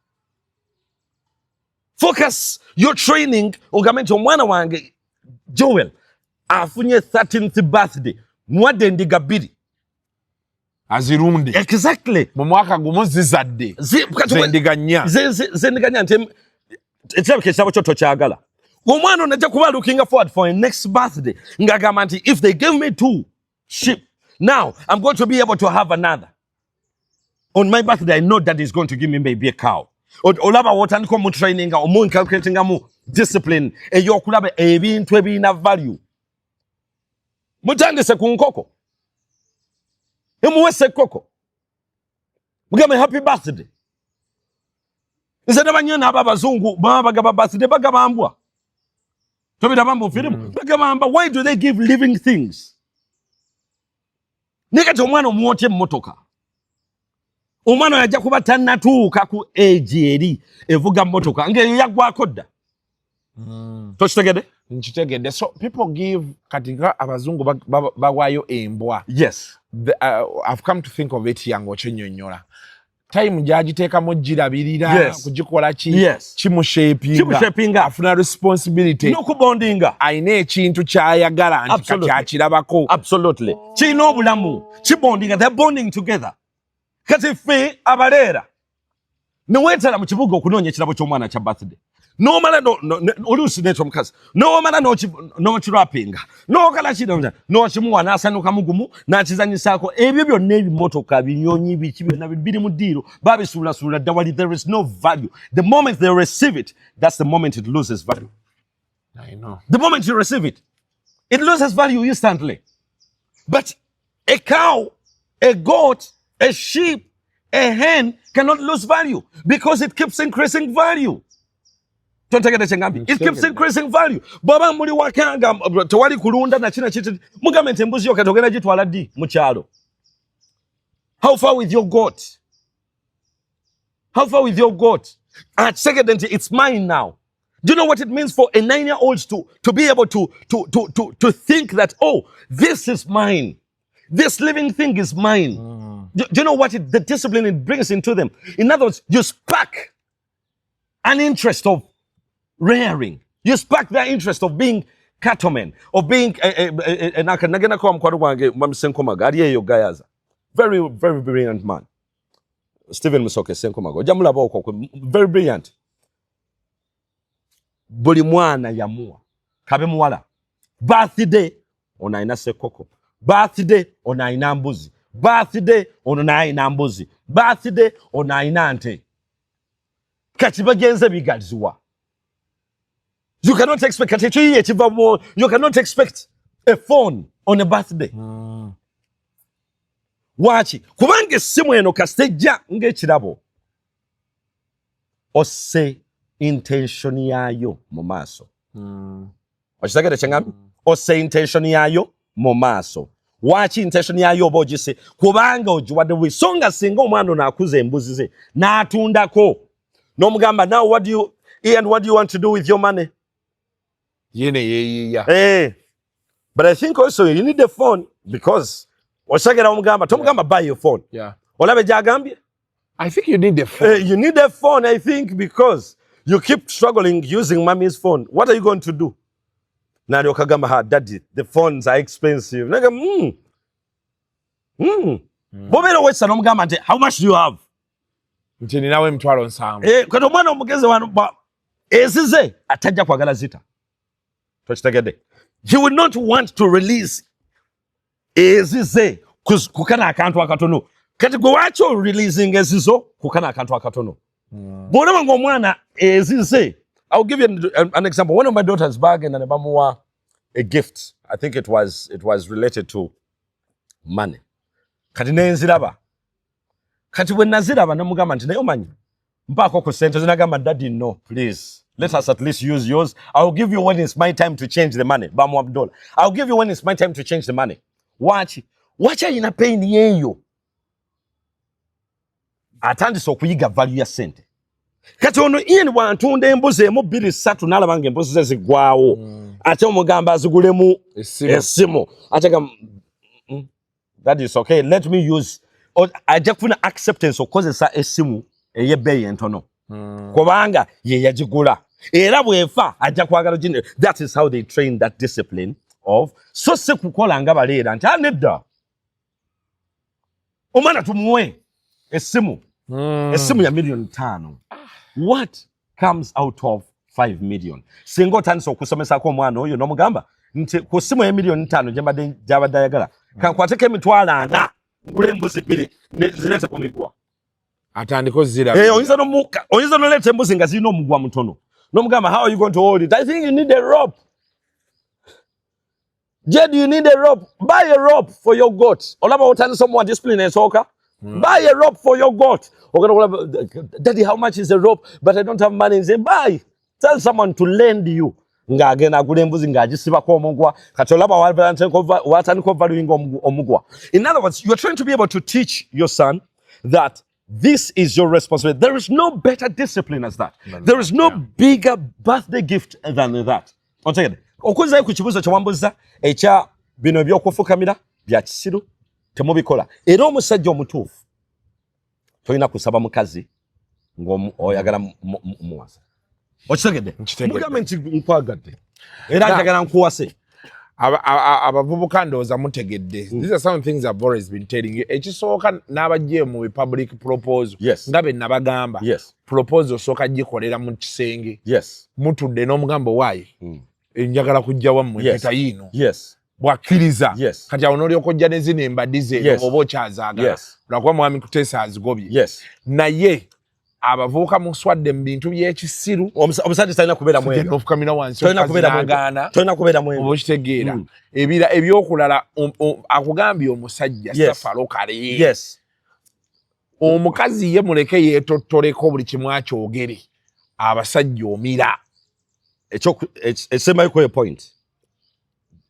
Speaker 6: Focus your training. Ogamente omwana wange Joel afunye 13th birthday. Mwadendi gabiri.
Speaker 8: Azirunde.
Speaker 6: Exactly.
Speaker 8: Mu mwaka gumu zizadde. Zendiganya.
Speaker 6: Zendiganya ntem ekyabo kyabo kyoto kyagala. Omwana najja kuba looking forward for a next birthday. Ngagamba nti if they give me 2 sheep, now I'm going to be able to have another. On my birthday I know that he's going to give me maybe a cow. Olaba wotandiko mu training or mu inculcating mu discipline eyokulaba ebintu ebina value. Mutandise ku nkoko. Emuwese koko. Mugambe happy birthday. Nzena banyana abazungu bagaba birthday bagabambwa. Tobida bambo firimu. Bagabamba, why do they give living things? Nika omwana omuwote mmotoka. Omwana yajja kuba tannatuuka ku age eri evuga mmotoka ng'eyo yaggwako dda. Tokitegedde?
Speaker 8: Nkitegedde. So people give katika abazungu bagwayo embwa.
Speaker 6: Yes.
Speaker 8: I've come to think of it yango chennyonnyola. Time gyagiteekamu girabirira kugikola kimushapinga afuna responsibility
Speaker 6: n'okubondinga
Speaker 8: ayina ekintu kyayagala nti kati akirabako.
Speaker 6: Absolutely. Kirina obulamu kibondinga, they're bonding together. Kati ffe abaleera neweetala mu kibuga okunoonya ekirabo ky'omwana kya birthday. N'omala oluusi n'ekyo mukazi n'omala n'okirapinga n'okala kino n'okimuwa n'asanuka mugumu n'akizanyisaako ebyo byonna ebimotoka binyonyi biki byonna biri mu ddiiro babisuulasuula dda wali. There is no value. The moment they receive it, that's the moment it loses value.
Speaker 8: I know.
Speaker 6: The moment you receive it, it loses value instantly. But a cow, a goat, a sheep, a hen cannot lose value because it keeps increasing value. It keeps increasing value. Baba muli wakanga tewali kulunda na china chiti mugambe nti embuzi yo katogenda gitwala ddi mu kyalo. How far with your goat? How far with your goat? At second, it's mine now. Do you know what it means for a 9-year-old to be able to think that, oh, this is mine. This living thing is mine. Do you know what the discipline it brings into them? In other words, you spark an interest of rearing. You spark their interest of being cattlemen, of being very, very brilliant man. Stephen Musoke Senkomago. Very brilliant. Buli mwana yamua. Kabe muwala. Birthday onaina sekoko. Birthday onaina mbuzi. Birthday onaina mbuzi. Birthday onaina ante. Kati bagenze bigaliziwa. You cannot expect you cannot expect a phone on a birthday. Wachi kubange simu eno kasejja ng'ekirabo ose intention yayo mu maaso. Okitegedde kyengambi? Ose intention yayo mu maaso. Wachi intention yayo oba ogise kubanga ogiwadde wisonga singa omwana ono akuza embuzi ze n'atundako n'omugamba now what do you want to do with your money?
Speaker 8: Yeah.
Speaker 6: But I think also you need a phone because osagera omugamba tomugamba buy your phone.
Speaker 8: Yeah.
Speaker 6: Olabe jagambye?
Speaker 8: I think you need a phone.
Speaker 6: You need a phone, I think, because you keep struggling using mommy's phone. What are you going to do? Nani okagamba ha daddy, the phones are expensive. Naga Bobero wesa nomugamba nti how much do you have?
Speaker 8: Nti ninawe mtwalo nsanvu.
Speaker 6: Kato mwana omugeze wano ezize atajja kwagala zita. Tokitegedde. He would not want to release ezize kukana akantu akatono. Kati gwe wacho releasing ezizo kukana akantu akatono. Bw'olaba ng'omwana ezize. I'll give you an example. One of my daughters bargained and bamuwa a gift. I think it was related to money. Kati nenziraba. Kati when naziraba namugamba nti naye omanyi mpako ku sente zinagamba daddy no please. Let us at least use yours. I'll give you when it's my time to change the money. Bamu Abdullah. I'll give you when it's my time to change the money. Watch. Watch ina pain yeyo. atandise okuyiga value ya sente kati ono Ian bwantunda embuzi emu 2-3 n'alabanga embuzi ze zigwawo ate omugamba azigulemu esimu atega that is okay let me use ajja kufuna acceptance okukozesa esimu ey'ebbeeyi entono kubanga ye yagigula era bwefa ajja kwagala gine. That is how they train that discipline of so se kukola nga baleera nti nedda omwana tumuwe esimu esimu ya $1,500,000. What comes out of 5 million? Singo tanso okusomesa ko omwana oyo nomugamba nti ku simu ya $1,500,000 jambadde jabadde ayagala kankwateke emitwalo 4 ngule embuzi 2 zilete ku migwa
Speaker 8: atandiko zira
Speaker 6: oyinza noleta embuzi nga zirina omugwa mutono nomugamba how are you going to hold it? I think you need a rope. Jed, you need a rope. Buy a rope for your goat. Olaba otani someone discipline and soccer. Buy a rope for your goat. Daddy, how much is a rope? But I don't have money. Say, buy. Tell someone to lend you. Nga agena agule embuzi nga agisiba ko omugwa kati olaba watani ko valuing omugwa. In other words, you are trying to be able to teach your son that this is your responsibility. There is no better discipline as that. There is no bigger birthday gift than that. Ontegede. Okunza ku kibuzo kya wambuza ekya bino ebyokufukamira bya kisiru temubikola. Era omusajja omutuufu toyina kusaba mukazi ng'oyagala muwasa. Okitegedde? Mugambe nti nkwagadde. Era njagala nkuwase.
Speaker 8: Abavubuka ndowooza mutegedde. These are some things I've always been telling you. Ekisooka n'abajje mu public proposal. Nga be nabagamba. Proposal sooka gikolera mu kisenge. Mutudde n'omugambo waayi. Njagala kujja wammwe tetayino. Bwakkiriza. Kati awo n'olyoka ojja ne zino embaddi ze oba okyazaagala. Lwakuba mwami Kuteesa azigobye. Naye abavubuka muswadde mu bintu by'ekisiru
Speaker 6: omusajja talina kubeera mwega
Speaker 8: ofukamira wansi
Speaker 6: talina kubeera mwega
Speaker 8: oba okitegeera ebira ebyokulala akugambye omusajja safalo kale omukazi ye muleke yeetottoleko buli kimu akyogere abasajja omira
Speaker 6: esembayiko ye point.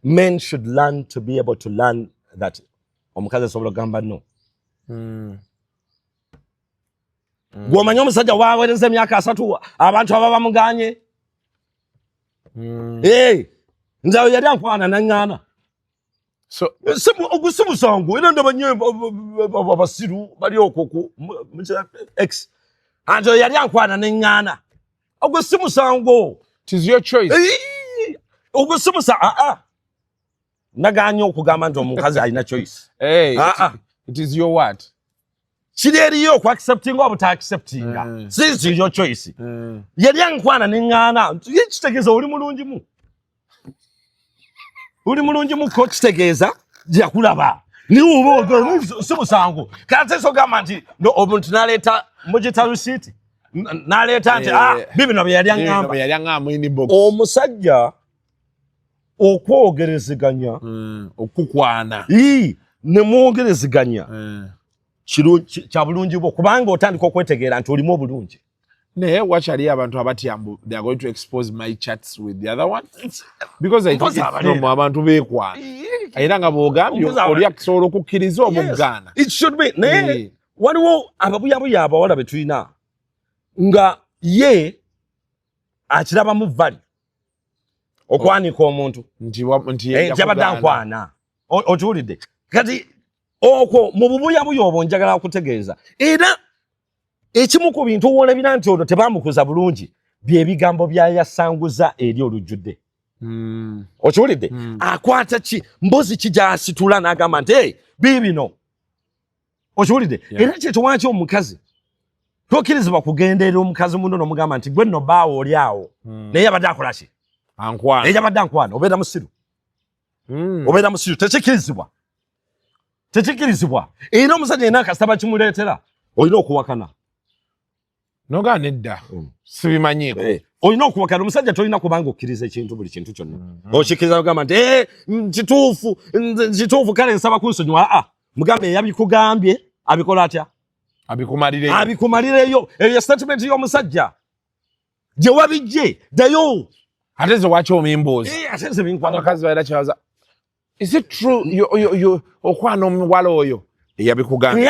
Speaker 6: Men should learn to be able to learn that omukazi asobola okugamba no. Gwomanya omusajja waweereza emyaka 3 abantu ababa muganye nze yali ankwana naŋŋaana ogusimusango era ndabanye abasiru bali okwo x anti yali ankwana naŋŋaana ogusimusango.
Speaker 8: It is your choice.
Speaker 6: Ogusimusa naganye okugamba nti omukazi alina choice.
Speaker 8: It is your what?
Speaker 6: Chideriyo ku accepting or buta accepting. This is your choice. Yali ankwana n'engana. Kitegeeza oli mulungimu. Oli mulungimu ko kitegeeza gya kulaba. Ni ubo simusango. Kati so gamba nti no omuntu naleta mujita receipt. Naleta nti bibi no yali angamba.
Speaker 8: Yali angamba in box.
Speaker 6: Omusajja okwogereziganya
Speaker 8: okukwana.
Speaker 6: Ne mwogereziganya. Kya bulungi bwo kubanga otandika okwetegeera nti olimu obulungi.
Speaker 8: Naye wakyali abantu abatyambu they are going to expose my chats with the other one because I think from abantu beekwana era nga bwogambye oli akusobola okukkiriza omuggaana.
Speaker 6: It should be. Naye waliwo ababuyabuya abawala betulina nga ye akirabamu vali okwanika omuntu
Speaker 8: nti
Speaker 6: yabadde ankwana okiwulidde kati okwo mu bubuyabuya obwo njagala kutegeeza era ekimu ku bintu olabira nti olwo tebamukuza bulungi byebigambo byayasanguza eri olujjudde. Okiwulidde akwata ki mbuzi kijasitula n'agamba nti biibino okiwulidde era kyekyo wanki omukazi tokkirizibwa kugenderera omukazi muno n'omugamba nti gwe nno baawo oli awo naye yabadde akola ki
Speaker 8: ankwana
Speaker 6: yabadde ankwana obeera musiru obeera musiru tekikirizibwa era omusajja yena akasaba kimuleetera olina okuwakana
Speaker 8: noga nedda sibimanyiiko
Speaker 6: olina okuwakana omusajja tolina kubanga okkiriza ekintu buli kintu kyonna okikkiriza ogamba nti kituufu kale nsaba kunsonyiwa mugambe yabikugambye abikola atya abikumalireyo eyo statement y'omusajja gye wabijje ddayo
Speaker 8: ate ze waki omimbuuzi
Speaker 6: ate ze binkwata
Speaker 8: akazi baira kyaza. Is it true you okwana omuwala oyo Yabikugambye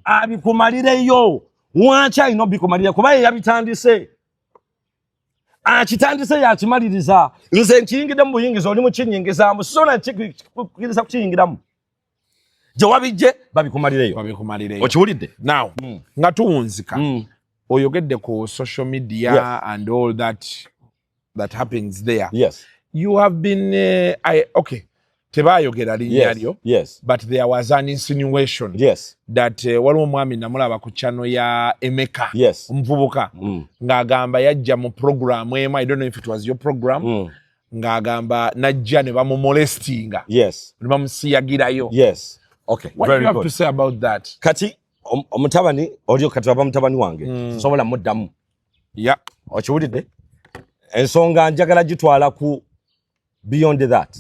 Speaker 6: abikumalireyo wacha ino bikumalira kuba yabitandise akitandise yakimaliriza nze nkiyingide mu buyingiza oli mu kinyingizaamu sona kikiriza kukiyingiramu gye wabijje babikumalirayo okiwulidde
Speaker 8: now nga tuwunzika oyogedde ku social media and all that happens there. You have been okay, tebayogera linnya lyo, but there was an insinuation that waliwo omwami namulaba ku channel ya Emeka omuvubuka ng'agamba yajja mu program emu, I don't know if it was your program, ng'agamba najja ne bamumolestinga ne bamusiyagirayo.
Speaker 6: Okay,
Speaker 8: what do you have to say about that?
Speaker 6: Kati omutabani olio kati waba mutabani wange sobola muddamu okiwulidde ensonga njagala gitwala ku beyond that.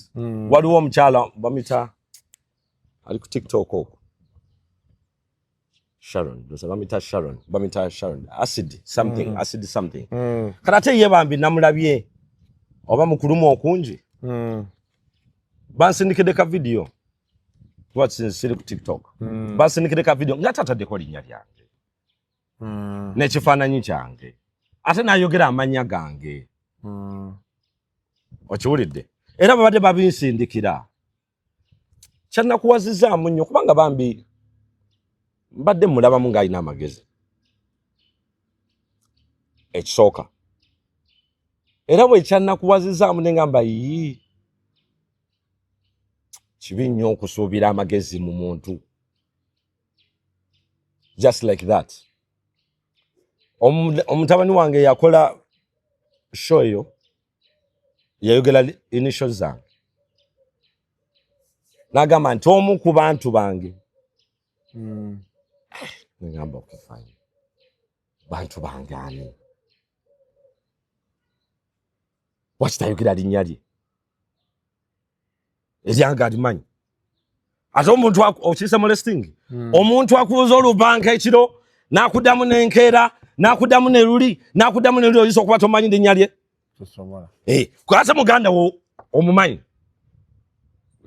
Speaker 6: Waliwo omukyala bamita ali ku TikTok okwo bamita Sharon Asidi something karate ye bambi namulabye oba mukulumu okunji bansindikide ka video siri ku TikTok bansindikide ka video ngatata ko linnya lyange n'ekifaananyi kyange ate nayogera amanya gange okiwulidde era babadde babinsindikira kyannakuwazizaamu nnyo kubanga bambi mbadde mulabamu ng'alina amagezi ekisooka era bwe kyannakuwazizaamu ne ngamba kibi nnyo okusuubira amagezi mu muntu just like that. Omutabani wange yakola show eyo yayogera initial zange n'agamba nti omu ku bantu bange ngamba okay fine bantu bange ani wakitayogera linnya lye eryange alimanyi ate omuntu okiyise molesting omuntu akubuza olubanka ekiro n'akuddamu n'enkeera n'akuddamu n'eruli n'akuddamu n'eruli oyinza okuba tomanyi linnya lye kwate muganda wo omumanyi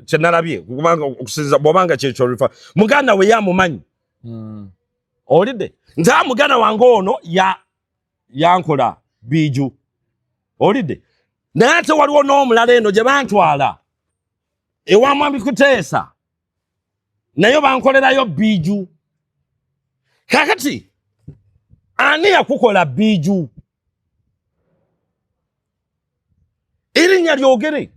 Speaker 6: kyenalabye kubanga okusinza bw'obanga kyekyo olifa muganda we yamumanyi olidde nti muganda wange ono yankola biiju olidde naye ate waliwo n'omulala eno gye bantwala ewa mwami Kuteesa nayo bankolerayo biiju kakati ani yakukola biiju erinnya lyogere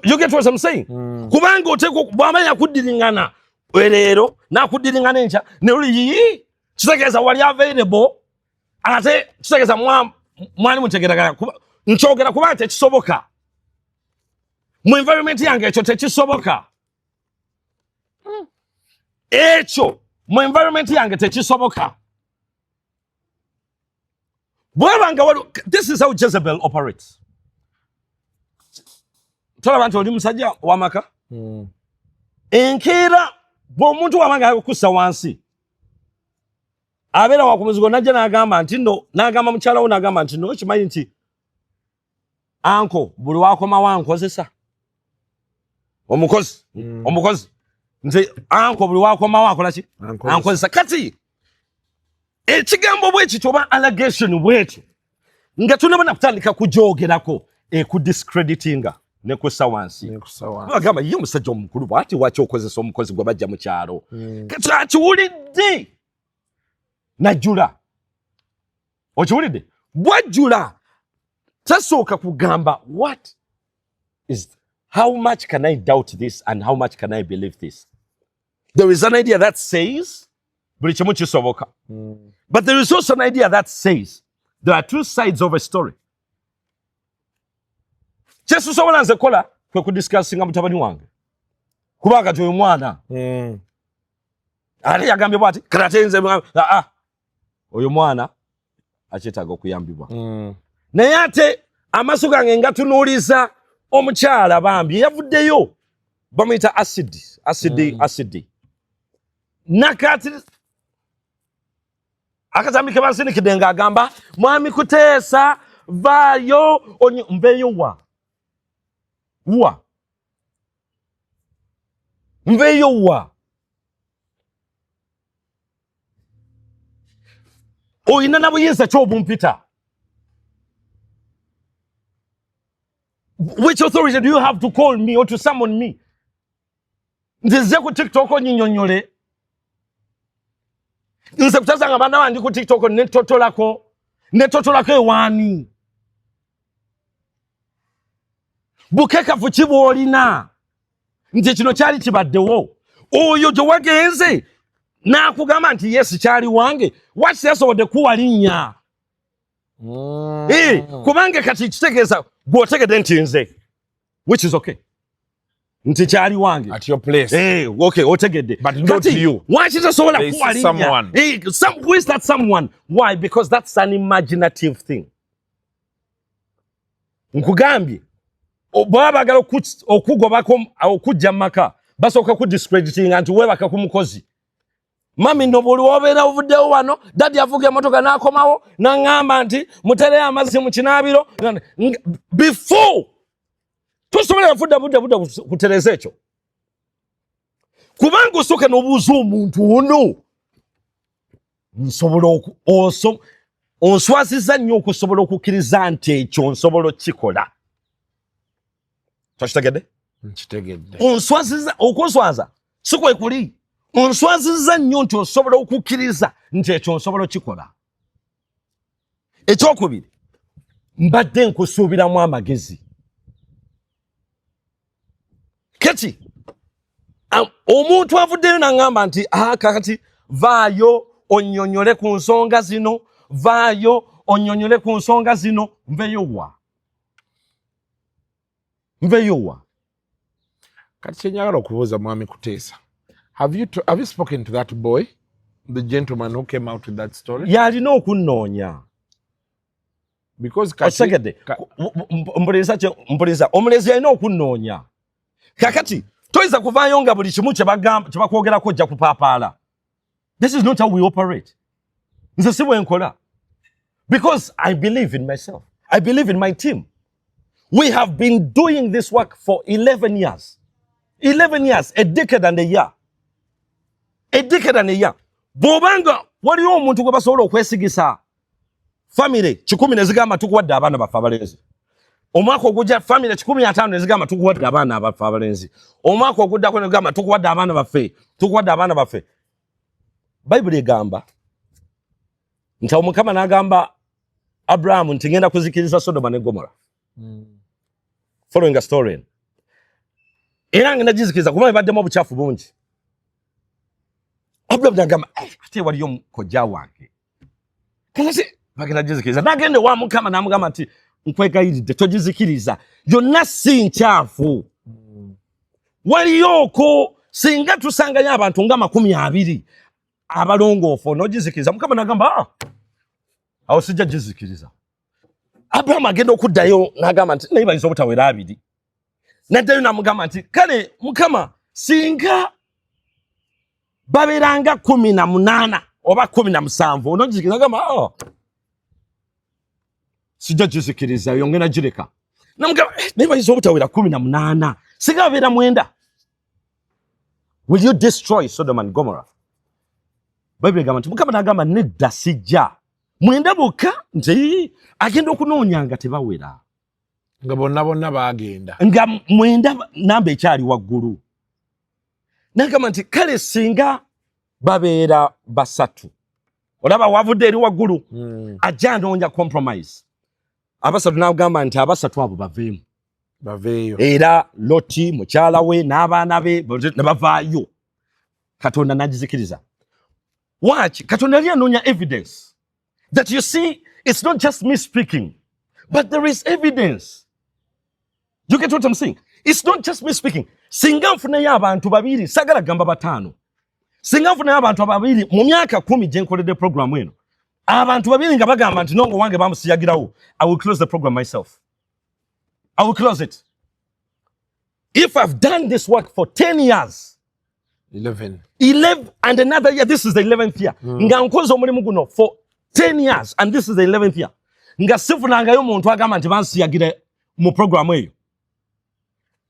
Speaker 6: you get what I'm saying kubanga oteko bw'aba yakuddiringana leero n'akuddiringana enkya ne oli kitegeeza wali available ate kitegeeza mwani mutegeragana nkyogera kubanga tekisoboka mu environment yange ekyo tekisoboka ekyo mu environment yange tekisoboka bwebanga this is how Jezebel operates. Tolaba nti oli musajja w'amaka enkeera bw'omuntu w'amanga akussa wansi abeera wakumuzigo najja n'agamba nti nno n'agamba mukyala wo n'agamba nti nno kimanyi nti anko buli wakomawo ankozesa omukozi nti anko buli wakomawo akola ki ankozesa kati ekigambo bwekityo oba allegation bwekyo nga tunabona kutandika kujoogerako ekudiscreditinga ne kussa wansi agamba ye omusajja omukulu bwati waki okozesa omukozi gwe bajja mu kyalo kati akiwulidde najjula okiwulidde bwajjula tasooka kugamba what is how much can I doubt this and how much can I believe this. There is an idea that says buli kimu kisoboka but there is also an idea that says there are two sides of a story. Kyesusobola nze kola kwe kudiscussinga mutabani wange kubanga oyo mwana ate yagambye bwati karate nze oyo mwana akyetaaga okuyambibwa naye ate amaaso gange nga tunuuliza omukyala bambi yavuddeyo bamuyita Asidi nakati akazambi ke bansindikidde ng'agamba mwami Kuteesa vaayo mbeeyo wa Nveyo wa. Oyina nabo yesa chobu mpita. Which authority do you have to call me or to summon me? Nzize ku TikTok nyinyonyole. Nze kutazanga bana bandi ku TikTok ne totolako ewani. Bukeka fuchibu olina. Nti kino kyali kibaddewo. Oyo gye wagenze n'akugamba nti yes kyali wange. Waki yasobodde kuwa linnya? Kubange kati kitegeeza gw'otegedde nti nze. Which is okay. Nti kyali wange.
Speaker 8: At your place.
Speaker 6: Okay, otegedde.
Speaker 8: But not you.
Speaker 6: Waki tasobola kuwa linnya?
Speaker 8: Someone.
Speaker 6: Who is that someone? Why? Because that's an imaginative thing. Nkugambye. Bwabagala okugobako okujja maka basooka ku discrediting nti webaka ku mukozi. Mami nobuli obeera ovuddewo wano dadi avuga emotoka n'akomawo n'aŋŋamba nti mutere amazzi mu kinaabiro before tosobola budda kutereza ekyo. Kubanga osooka n'obuuza omuntu ono nsobola onswazizza nnyo okusobola okukkiriza nti ekyo nsobola okukikola. Toshitegedde?
Speaker 8: Nkitegedde.
Speaker 6: Onswaziza okuswaza sikwe kuli. Onswaziza nnyo nti osobola okukkiriza nti ekyo nsobola okukikola. Ekyokubiri mbadde nkusuubiramu amagezi. Kati omuntu avuddeyo n'aŋŋamba nti kakati vaayo onnyonnyole ku nsonga zino, vaayo onnyonnyole ku nsonga zino, nveyo wa.
Speaker 8: Kati kyenjagala okubuuza mwami Kuteesa. Have you spoken to that boy? The gentleman who came out with that story?
Speaker 6: Yalina okunnoonya.
Speaker 8: Because
Speaker 6: Osegedde. Mpuliriza. Omulezi yalina okunnoonya. Kakati toyinza kuvaayo nga buli kimu kye bakwogerako ojja kupaapaala. This is not how we operate. Nze si bwe nkola. Because I believe in myself. I believe in my team. We have been doing this work for 11 years. 11 years, a decade and a year. A decade and a year. Bobanga, waliwo omuntu gwe basobola okwesigisa. Family, 10 ne zigamba tukuwadde abaana baffe abalenzi. Omwaka ogujja family 15 ne zigamba tukuwadde abaana baffe abalenzi. Omwaka oguddako ne zigamba tukuwadde abaana baffe. Bible egamba nti Omukama n'agamba Abraham nti ngenda kuzikiriza Sodoma ne Gomora. Following a story. Era ngenda jizikiriza kuba baddemu obuchafu bungi. Abraham n'agamba ate waliyo kojja wange. Kasi bagenda jizikiriza. N'agende wa Mukama n'amugamba nti nkwegayiridde tojizikiriza. Yonna si nkyafu. Waliyoko singa tusangayo abantu nga 20 abalongoofu n'ojizikiriza. Mukama n'agamba awo sijja jizikiriza. Abraham agenda okuddayo n'agamba nti naye bayinza obutawera 2. N'addayo n'amugamba nti kale Mukama singa babeeranga 18 oba 17 onojizikiriza. N'agamba sijja jizikiriza yongera gireka. N'amugamba naye bayinza obutawera 18 singa babeera 9. Will you destroy Sodom and Gomorrah? Bible egamba nti Mukama n'agamba nedda sijja. 9 bokka nti agenda okunoonya nga tebawera.
Speaker 8: Nga bonna baagenda.
Speaker 6: Nga 9 namba ekyali waggulu. N'agamba nti kale singa babeera 3. Olaba wavudde eri waggulu. Ajja anoonya compromise. 3 n'agamba nti 3 abo
Speaker 8: baveeyo.
Speaker 6: Era Loti mukyala we n'abaana be ne bavaayo. Katonda n'agizikiriza. Watch, Katonda yali anoonya evidence. That you see, it's not just me speaking, but there is evidence. You get what I'm saying? It's not just me speaking. Singa nfunayo abantu 2, sagala gamba 5. Singa nfunayo abantu 2 mu myaka 10 gye nkoledde program eno. Abantu 2 nga bagamba nti nongo wange bamusiyagirawo. I will close the program myself. I will close it. If I've done this work for 10 years,
Speaker 8: 11
Speaker 6: and another year, this is the 11th year. Nga nkoze omulimu guno for 10 years and this is the 11th year. Nga sifunangayo omuntu agamba nti bansiyagire mu program eyo.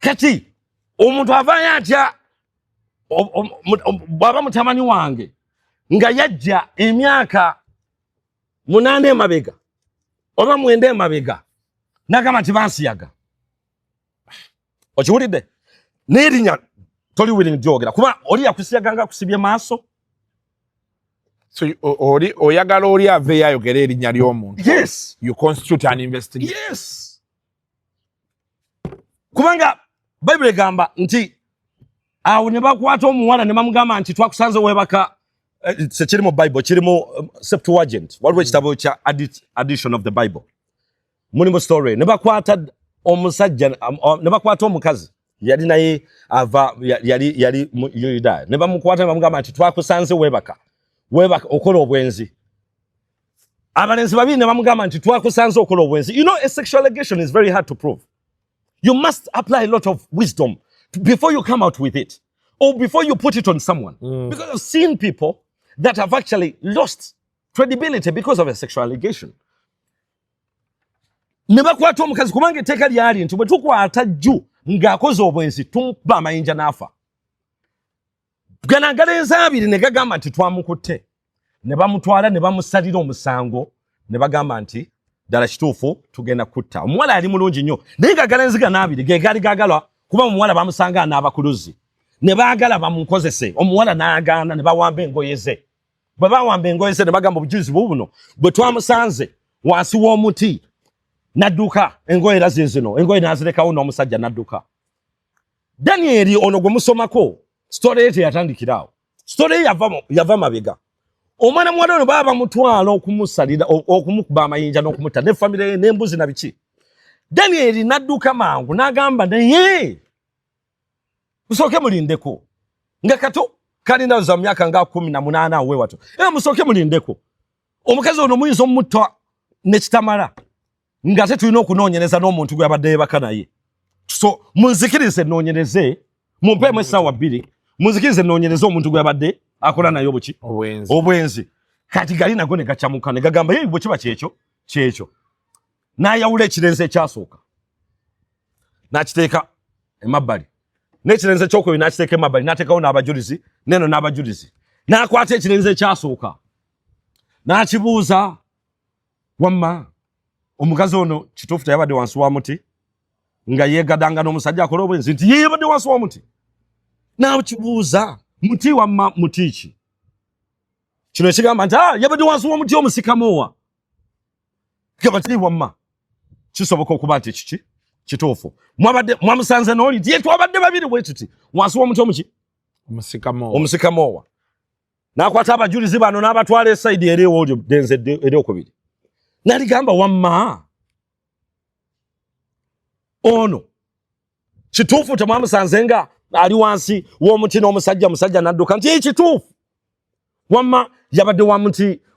Speaker 6: Kati omuntu avaayo atya baba mutamani wange nga yajja emyaka 8 emabega oba 9 emabega nagamba tibansiyaga okiwulidde n'erinya toli willing jogera kuba oli yakusiyaganga kusibye maaso
Speaker 8: so oyagala oli aveeyo ayogera erinnya ly'omuntu.
Speaker 6: Yes,
Speaker 8: you constitute an investigation.
Speaker 6: Yes, kubanga Bible egamba nti awo ne bakwata omuwala ne bamugamba nti twakusanze webaka kiri mu Bible kiri mu Septuagint waliwo ekitabo kya addition of the Bible mulimu story ne bakwata omusajja ne bakwata omukazi yali naye ava yali Yuda ne bamukwata ne bamugamba nti twakusanze webaka okola obwenzi abalenzi babiri ne bamugamba nti twakusanze okola obwenzi. You know, a sexual allegation is very hard to prove. You must apply a lot of wisdom before you come out with it or before you put it on someone. Because I've seen people that have actually lost credibility because of a sexual allegation. Ne bakwata omukazi kubanga etteeka lyali nti bwe tukwata jju ng'akoze obwenzi tumuba amayinja n'afa. Ganagalenza abiri ne gagamba nti twamukutte ne bamutwala ne bamusalira omusango ne bagamba nti ddala kituufu tugenda kutta. Omuwala yali mulungi nnyo naye gagalenzi ganaabiri ge gali gaagala kuba omuwala bamusanga n'abakuluzi ne baagala bamukozese omuwala n'agaana ne bawamba engoye ze. Bwe bawamba engoye ze ne bagamba obujulizi buno bwe twamusanze wansi w'omuti n'adduka engoye era zino engoye n'azirekawo n'omusajja n'adduka. Daniel ono gwe musomako story ye teyatandikirawo. Story ye yava mabega. Omwana muwala ono baba bamutwala okumusalira okumukuba amayinja n'okumutta ne famire ye n'embuzi na biki. Daniel n'adduka mangu n'agamba naye musooke mulindeko nga kato kalina za myaka nga 18 awe wato musooke mulindeko omukazi ono muyinza omutta n'ekitamala nga tetulina okunoonyereza n'omuntu gwe abadde yebaka naye. So munzikirize nnoonyereze mumpeemu essaawa 2 munzikirize nnoonyereze omuntu gwe abadde akola naye obuki obwenzi. Kati gali nago ne gacamuka ne gagamba ye bwe kiba kyekyo n'ayawula ekirenze ekyasooka n'akiteeka emabbali n'ekirenze ky'okubiri n'akiteeka emabbali n'ateekawo n'abajulizi neno n'abajulizi n'akwata ekirenze ekyasooka n'akibuuza wamma omukazi ono kituufu teyabadde wansi wa muti nga yeegadanga n'omusajja akola obwenzi nti yeyabadde wansi wa muti n'akibuuza muti wamma muti ki kino ekigamba nti yabadde wansi w'omuti omusikamoowa gamba tiri wamma kisoboka okuba nti kiki kituufu mwamusanze n'oli nti ye twabadde babiri bwe tuti wansi w'omuti omuki omusikamoowa n'akwata abajulizi bano n'abatwala esayidi eri ewolyo denze eri okubiri n'aligamba wamma ono kituufu temwamusanze nga ali wansi w'omuti n'omusajja n'adduka nti kituufu wamma yabadde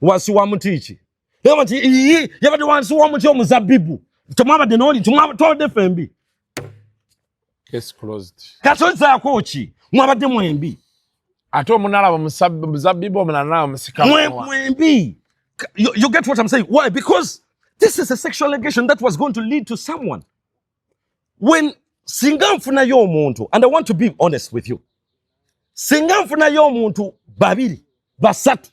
Speaker 6: wansi wa muti ki yabadde wansi w'omuti omuzabbibu temwabadde n'oli twabadde fembi katozaako ki mwabadde mwembi
Speaker 8: ate omunalaba muzabbibu omulala
Speaker 6: mwembi. You get what I'm saying? Why? Because this is a sexual allegation that was going to lead to someone. When singa nfuna y'omuntu, and I want to be honest with you, singa nfuna y'omuntu babiri basatu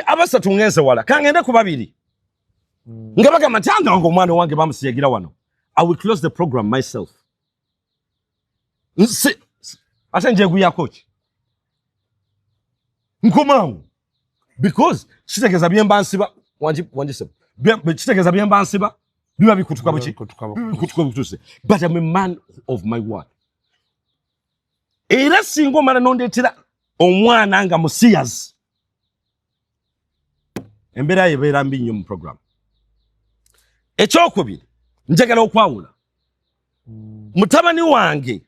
Speaker 6: abasatu ngenze wala kangende ku babiri nga bagamba nti anga omwana wange bamusiyagira wano, I will close the program myself. Ate njeguyako ki nkomawo because kitegeza byembansiba wanjise kitegeza byembansiba biba bikutuka buki bikutuka butuse. But I'm a man of my word. Era singa omala nondetera omwana nga musiyazi embeera yebeera mbi nnyo mu program. Ekyokubiri njagala okwawula mutabani wange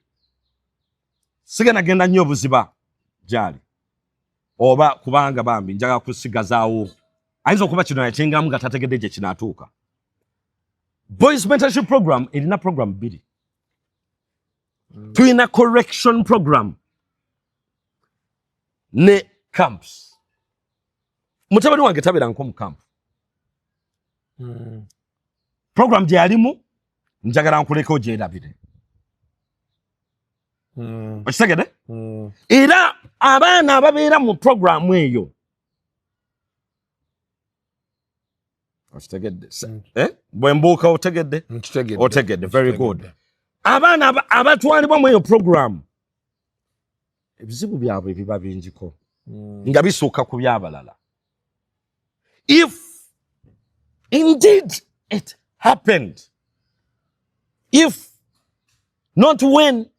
Speaker 6: sigana genda nnyo obuziba gyali oba kubanga bambi njaga kusigazaawo ayinza okuba kino yakingamu nga tategedde gye kinaatuuka. Boys mentorship program erina program 2. Tulina correction program ne camps. Mutabani wange tabeera nko mu camp. Program gye yalimu njagala nkuleko gyerabire. okitegedde era abaana ababeera mu program eyo okitegedde bwe mbuuka otegedde very good abaana abatwalibwa mu eyo program ebizibu byabwe biba bingiko nga bisukka ku byabalala if indeed it happened if not when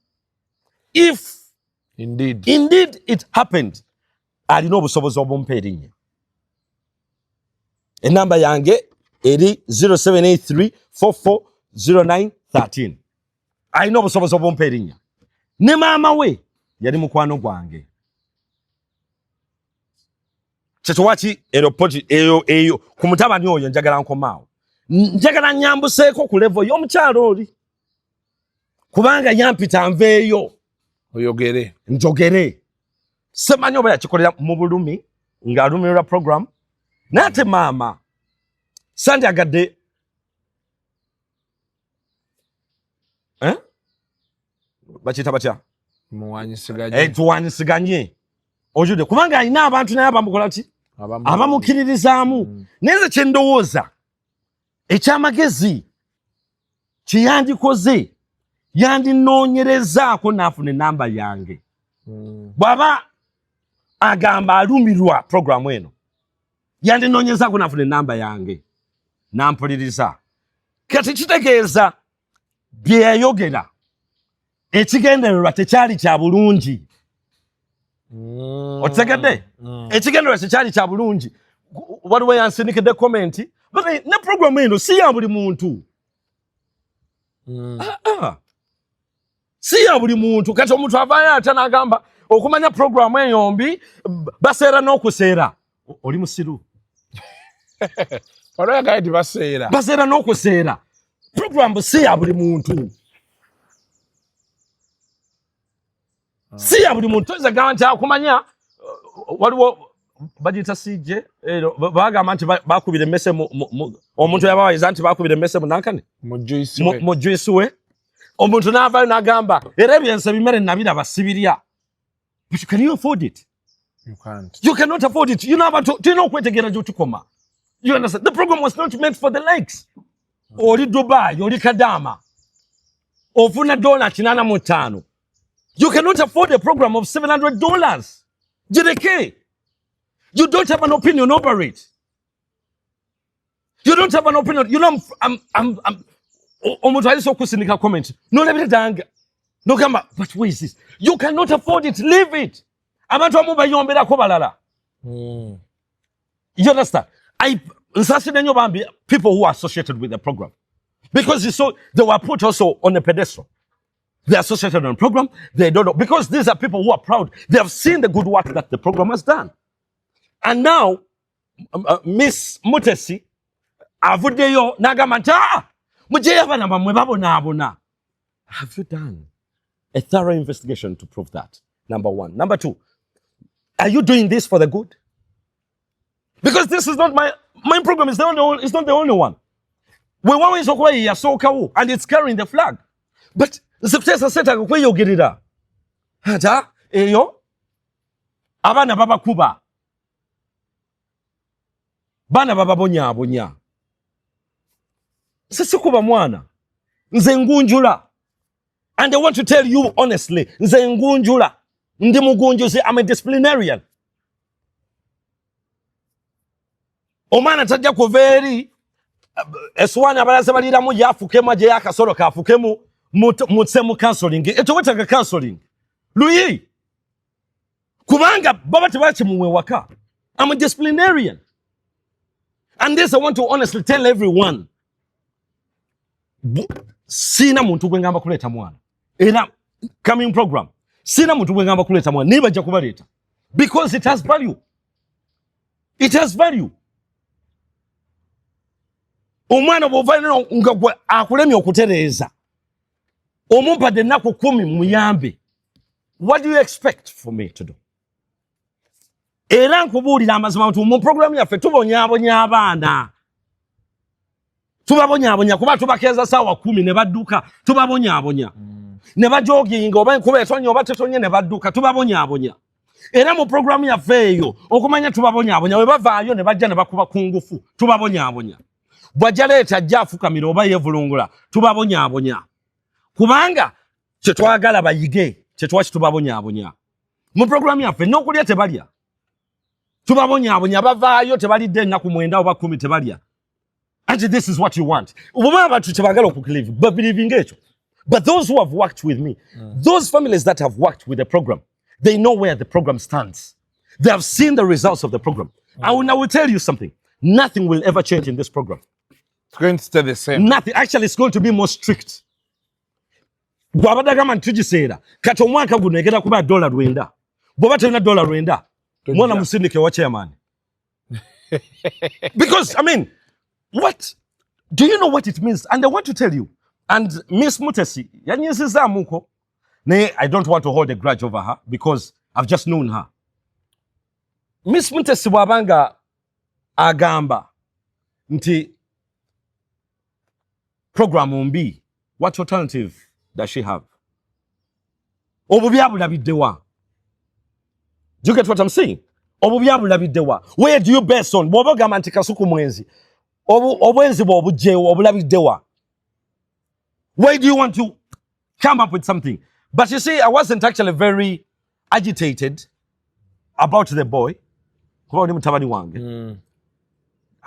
Speaker 6: if indeed it happened alina obusobozi obumpa erinnya enamba yange eri 0783440913 alina obusobozi obumpa erinnya ne maama we yali mukwano gwange kyetwaki eyo ku mutabani oyo njagala nkomaawo njagala nyambuseeko ku level y'omukyalo oli kubanga yampita nveeyo njogere semanyi oba yakikolera mu bulumi ng'alumirwa program nate maama sandyagadde bakiyita batya tuwanyisiganye ojude kubanga alina abantu naye abamukola ki abamukiririzaamu naye kye ndowooza ekyamagezi kyeyandikoze yandinoonyerezaako n'afuna enamba yange bw'aba agamba alumirwa programu eno yandinoonyezaako n'afuna enamba yange nampuliriza kati kitegeeza bye yayogera ekigendererwa tekyali kya bulungi okitegedde ekigendererwa tekyali kya bulungi waliwo yansinikidde komenti ne programu eno si ya buli muntu si ya buli muntu kati omuntu avaayo ate n'agamba okumanya programu eyombi baseera n'okuseera oli musiru
Speaker 8: olwayagala nti
Speaker 6: baseera n'okuseera programu si ya buli muntu si ya buli muntu toyinza gamba nti akumanya waliwo bagiyita sijje bagamba nti bakubira emmese omuntu yabawayiza nti bakubira emmese munankane mu juisi we omuntu n'avaayo n'agamba era ebyense bimere nabiraba sibirya but can you afford it? You cannot afford it. You know okwetegeera gy'otukoma. You understand? The program was not meant for the likes. Oli Dubai, oli Kadama. Ofuna $885. You cannot afford a program of $700. JDK. You don't have an opinion over it. You don't have an opinion. You know, I'm omuntu ali sokusinika comment. No lebire danga. No kama, but what is this? You cannot afford it. Leave it. Abantu amuba yombera ko balala. You understand? People who are associated with the program. Because they were put also on a pedestal. They're associated on the program. They don't know. Because these are people who are proud. They have seen the good work that the program has done. And now, Miss Mutesi, avudeyo nagamanta, have you done a thorough investigation to prove that? Number one. Number two, are you doing this for the good? Because this is not my program is not the only one. We want to and it's carrying the flag. But the Kuteesa said where you get it up. Hata eyo abana baba kuba. Bana baba bonya. Sisi kuba mwana. Nze ngunjula. And I want to tell you honestly, nze ngunjula. Ndi mugunjuzi, I'm a disciplinarian. Omwana tajja kuveri eswani abalaza baliramu yafukemu je yakasoro kafukemu mutsemu counseling. Eto wetaka counseling. Luyi. Kubanga baba tebachi muwe waka. I'm a disciplinarian. And this I want to honestly tell everyone. Sina muntu gwengamba kuleta mwana. Era coming program. Sina muntu gwengamba kuleta mwana. Niba ja kubaleta. Because it has value. It has value. Omwana bovano ngagwa akulemye okutereza. Omumpa de nako 10 muyambe. What do you expect for me to do? Era nkubulira amazima nti mu program yaffe tubonyabonya abaana. Tubabonyabonya kuba tubakeza sawa 10 ne badduka tubabonyabonya. ne bajoginga oba enkuba etonnya oba tetonnya ne badduka tubabonyaabonya era mu programu yaffe eyo okumanya tubabonyaabonya we bavaayo ne bajja ne bakuba ku ngufu tubabonyaabonya bw'ajja leeta ajja afukamira oba yeevulungula tubabonyaabonya kubanga kyetwagala bayige kyetwaki tubabonyaabonya mu programu yaffe n'okulya tebalya tubabonyaabonya bavaayo tebalidde ennaku 9 oba 10 tebalya and this is what you want obuba abantu kyebagala okukilive babirivinga ekyo. But those who have worked with me, those families that have worked with the program, they know where the program stands. They have seen the results of the program. I will tell you something. Nothing will ever change in this program.
Speaker 8: It's going to stay the same.
Speaker 6: Nothing. Actually, it's going to be more strict. Gwabadagama ntugiseera kati omwaka guno egenda kuba $1 bw'oba tolina $1 mwana musindike wa chairman. Because I mean, what do you know what it means? And I want to tell you. And Miss Mutesi, yanyizizamuko, I don't want to hold a grudge over her because I've just known her. Miss Mutesi wabanga agamba nti program mbi. What alternative does she have? Obubyabulabiddewa. Do you get what I'm saying? Obubyabulabiddewa. Where do you base on? Bw'obagamba nti Kasuku mwenzi. Obwenzi bw'obugyewo obulabiddewa. Why do you want to come up with something? But you see, I wasn't actually very agitated about the boy. I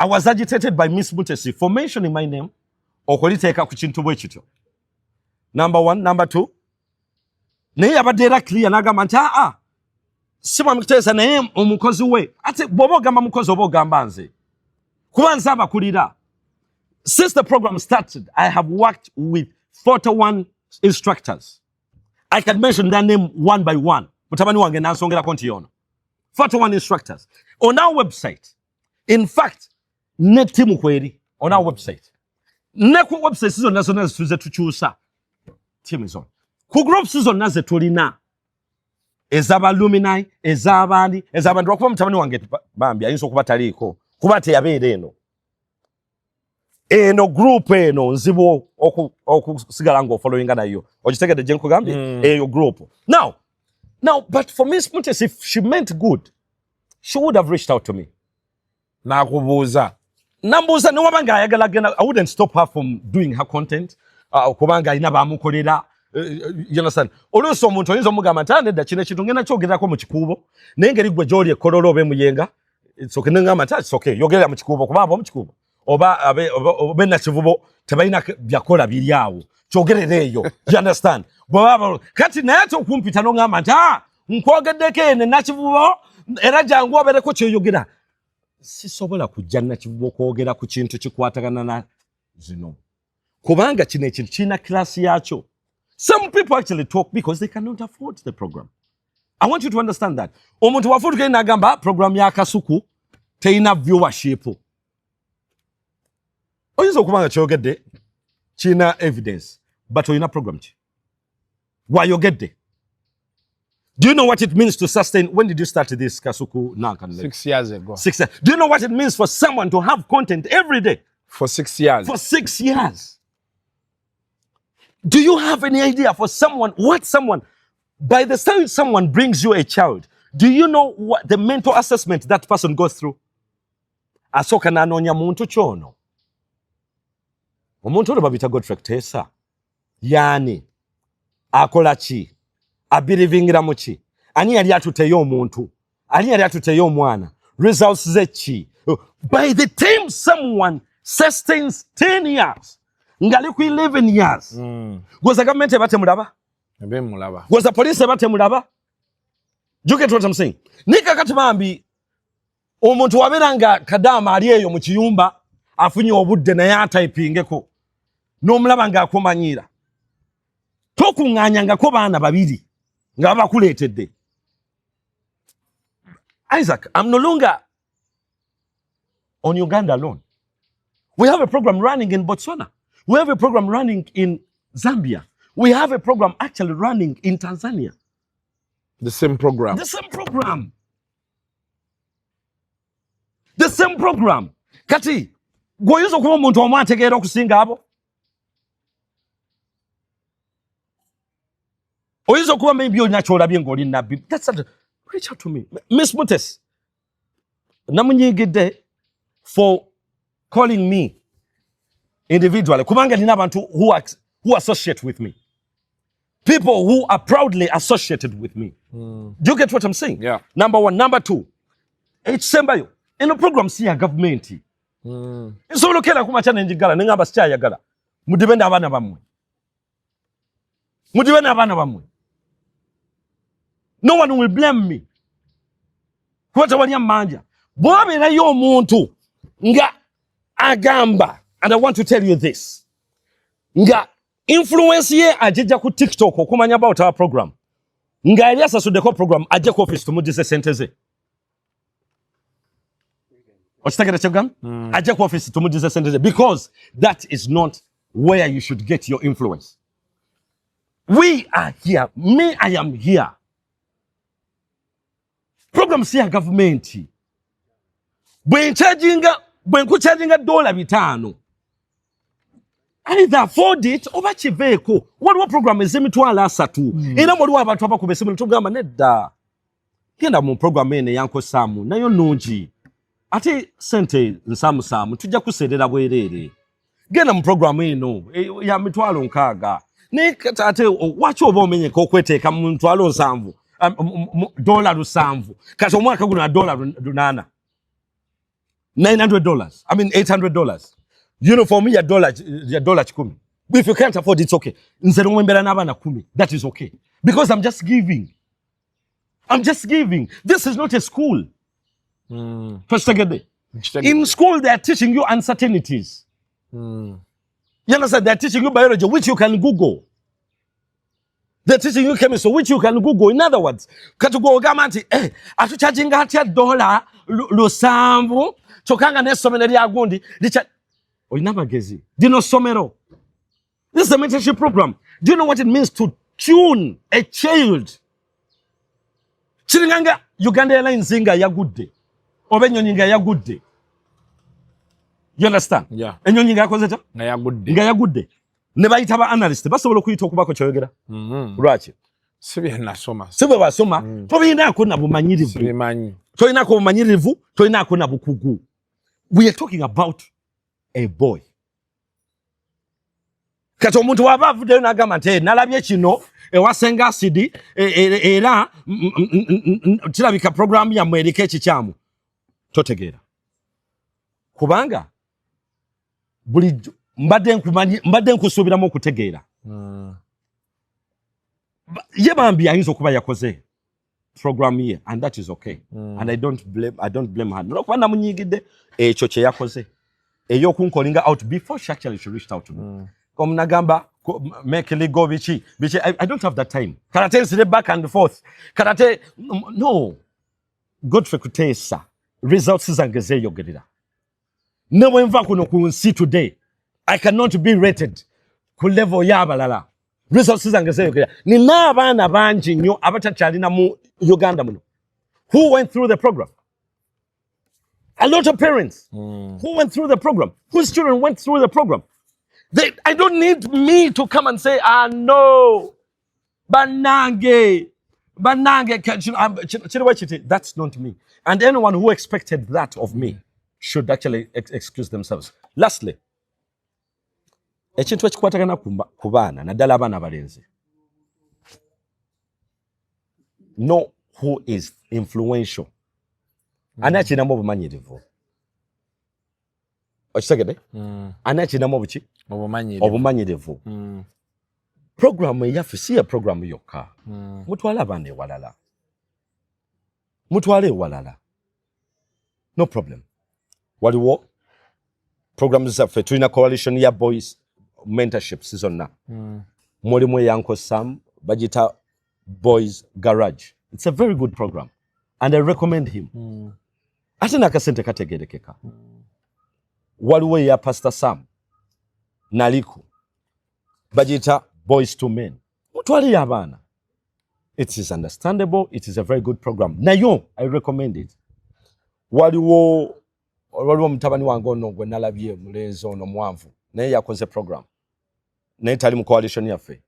Speaker 6: was agitated by Miss Mutesi for mentioning my name. Number one. Number two. Naye abadde clear n'agamba nti Sima Kuteesa naye omukozi we. Ate bw'oba ogamba mukozi oba ogamba nze. Kuba nze abakulira. Since the program started, I have worked with 41 instructors. I can mention their name one by one. Mutabani wange nansongera konti yono. 41 instructors. On our website, in fact, ne timu kweri on our website. Ne ku website sizo nazo tuze tukyusa. Timu izo. Ku group sizo nazo tulina. Ezabalumini, ezabandi okuba mutabani wange bambi ayinza okuba taliiko. Kuba teyabeera eno. Eno group eno nzibu okusigala ngo following nayo ogitegedde gye nkugambye eyo group now but for Miss Mutesi, if she meant good she would have reached out to me
Speaker 8: nakubuuza
Speaker 6: newabanga ayagala genda I wouldn't stop her from doing her content kubanga alina bamukolera you understand oluusi omuntu oyinza omugamba nti nedda kino ekintu ngenda kyogerako mu kikuubo naye ngeri gwe gy'oli ekkololo oba emuyenga it's okay nengamba nti it's okay yogerera mu kikuubo kubanga mu kikuubo oba na kivubo tebalina byakola biri awo kyogerera eyo you understand kati naye tokumpita n'ongamba nti nkwogeddeko ene nakivubo era jangu obereko kyoyogera sisobola kujja nakivubo kwogera ku kintu kikwatagana na zino kubanga kino ekintu kirina class yakyo. Some people actually talk because they cannot afford the program. I want you to understand that. Omuntu wafutuke n'agamba program ya Kasuku teina viewership. Oyinza okubanga kyogedde kina evidence but oyina program ki wayogedde. Do you know what it means to sustain? When did you start this Kasuku?
Speaker 8: 6 years ago.
Speaker 6: 6 years. Do you know what it means for someone to have content every day?
Speaker 8: For 6 years.
Speaker 6: For 6 years. Do you have any idea for someone, by the time someone brings you a child, do you know what the mental assessment that person goes through? Asoka n'anoonya muntu kyono. Omuntu ono babita Kuteesa. Yani akola ki? Abirivingira mu ki? Ani yali atuteyo omuntu? Ani yali atuteyo omwana? Results ze ki? By the time someone sustains 10 years, ngali ku 11 years. Goza government ebate mulaba?
Speaker 8: Ebe mulaba.
Speaker 6: Goza police ebate mulaba? You get what I'm saying? Nika kati bambi omuntu waberanga kadama ali eyo mu kiyumba afunye obudde naye atayipingeko n'omulaba nga akumanyira tokuŋŋaanyangako baana babiri nga babakuleetedde. Isaac, I'm no longer on Uganda alone. We have a program running in Botswana. We have a program running in Zambia. We have a program actually running in Tanzania.
Speaker 8: The same program.
Speaker 6: The same program. The same program. Kati, goyuzo kuba omuntu omwategeera okusinga abo. Oyizo kuba maybe olina kyolabye ng'oli nabbi. That's not, reach out to me. Miss Mutes, namunyigidde for calling me individually. Kubanga nina abantu who associate with me. People who are proudly associated with me. Do you get what I'm saying?
Speaker 8: Yeah.
Speaker 6: Number one. Number two, ekisembayo eno program si ya government. Nsobola okera ku makyana njigala nengamba sikyayagala. Mudibenda abaana bammwe. Mudibenda abaana bammwe. No one will blame me. Kuba tewali amanja. Bw'abeerayo omuntu nga agamba, and I want to tell you this, nga influence ye ajja ku TikTok okumanya about our program. Nga yali asasuddeko program ajja ku office tumuddize sente ze. Okitegera kyegamba? Ajja ku office tumuddize sente ze. Because that is not where you should get your influence. We are here. Me, I am here. Program si ya government. Bwe nkucharginga $5. Either afford it oba kiveeko. Waliwo program ez'emitwalo 3. Era waliwo abantu abakuba essimu netugamba nedda. Genda mu program ene yankosaamu nayo nnungi. Ate sente nsaamusaamu tujja kuseerera bwereere. Genda mu program eno ya mitwalo 6. Ne ate waki oba omenyeka okweteeka mu mitwalo 7. $7. Kati omwaka guno $8. $900. I mean $800. Uniform ya $10. If you can't afford it, it's okay. Nze nomwembera n'abaana 10. That is okay. Because I'm just giving. I'm just giving. This is not a school. First in school, they are teaching you uncertainties. You understand? They are teaching you biology, which you can Google. They're teaching you chemistry, which you can Google. In other words, katugo gamanti, atucharginga hatya $7 chokanga n'essomero lya gundi oyina magezi dino somero. This is a mentorship program. Do you know what it means to tune a child? Chiringanga Uganda Airlines nga yagudde oba ennyonyi nga yagudde. You understand?
Speaker 8: Yeah.
Speaker 6: Ennyonyi nga yakoze ta?
Speaker 8: Nga
Speaker 6: yagudde. Ne bayita ba analyst basobola okuyita okubako kyoyogera. Lwaki?
Speaker 8: Sibye nasoma.
Speaker 6: Sibwe basoma. Tobinaako na bumanyirivu.
Speaker 8: Sibimanyi.
Speaker 6: Tolinaako bumanyirivu, tolinaako na bukugu. We are talking about a boy. Kati omuntu waba avuddeyo n'agamba nti nalabye kino ewa Senga Asidi era kirabika program yammwe eriko ekikyamu. Totegeera. Kubanga bulijjo mbadde nkusuubiramu okutegeera. Ye bambi ayinza okuba yakoze program ye, and that is okay. And I don't blame her. Nokuba namunyigidde ekyo kye yakoze ey'okunkolinga out before she actually reached out to me. Nagamba make legal bichi. I don't have that time. Karate is back and forth. Karate no. Good for Kuteesa. Results is angezeyogerera. Never nva kuno ku nsi today. I cannot be rated ku level y'abalala. Results is angezeyogerera. Nina abaana bangi nnyo abatakyalina mu Uganda muno who went through the program. A lot of parents who went through the program, whose children went through the program. I don't need me to come and say, no, banange, that's not me. And anyone who expected that of me should actually excuse themselves. Lastly, ekintu ekikwatagana ku baana naddala abaana abalenzi. Know who is influential. Ani akinamu obumanyirivu. Okitegedde? Ani akinamu obuki? Obumanyirivu. Programu eyaffe si ya programu yokka. Mutwale abaana ewalala. Mutwale ewalala. No problem. Waliwo programu zaffe tulina coalition ya boys mentorships zonna. Mulimu eyanko Sam bagita Boys Garage. It's a very good program. And I recommend him. Ate nakasente kategerekeka. Waliwo ya Pastor Sam Naliku bagita Boys to Men. Mutwali yabana. It is understandable. It is a very good program. Nayo, I recommend it. Waliwo mutabani wange ono gwe nalabye mulenzi ono mwanvu. Naye yakoze program. Naye tali mu coalition yaffe.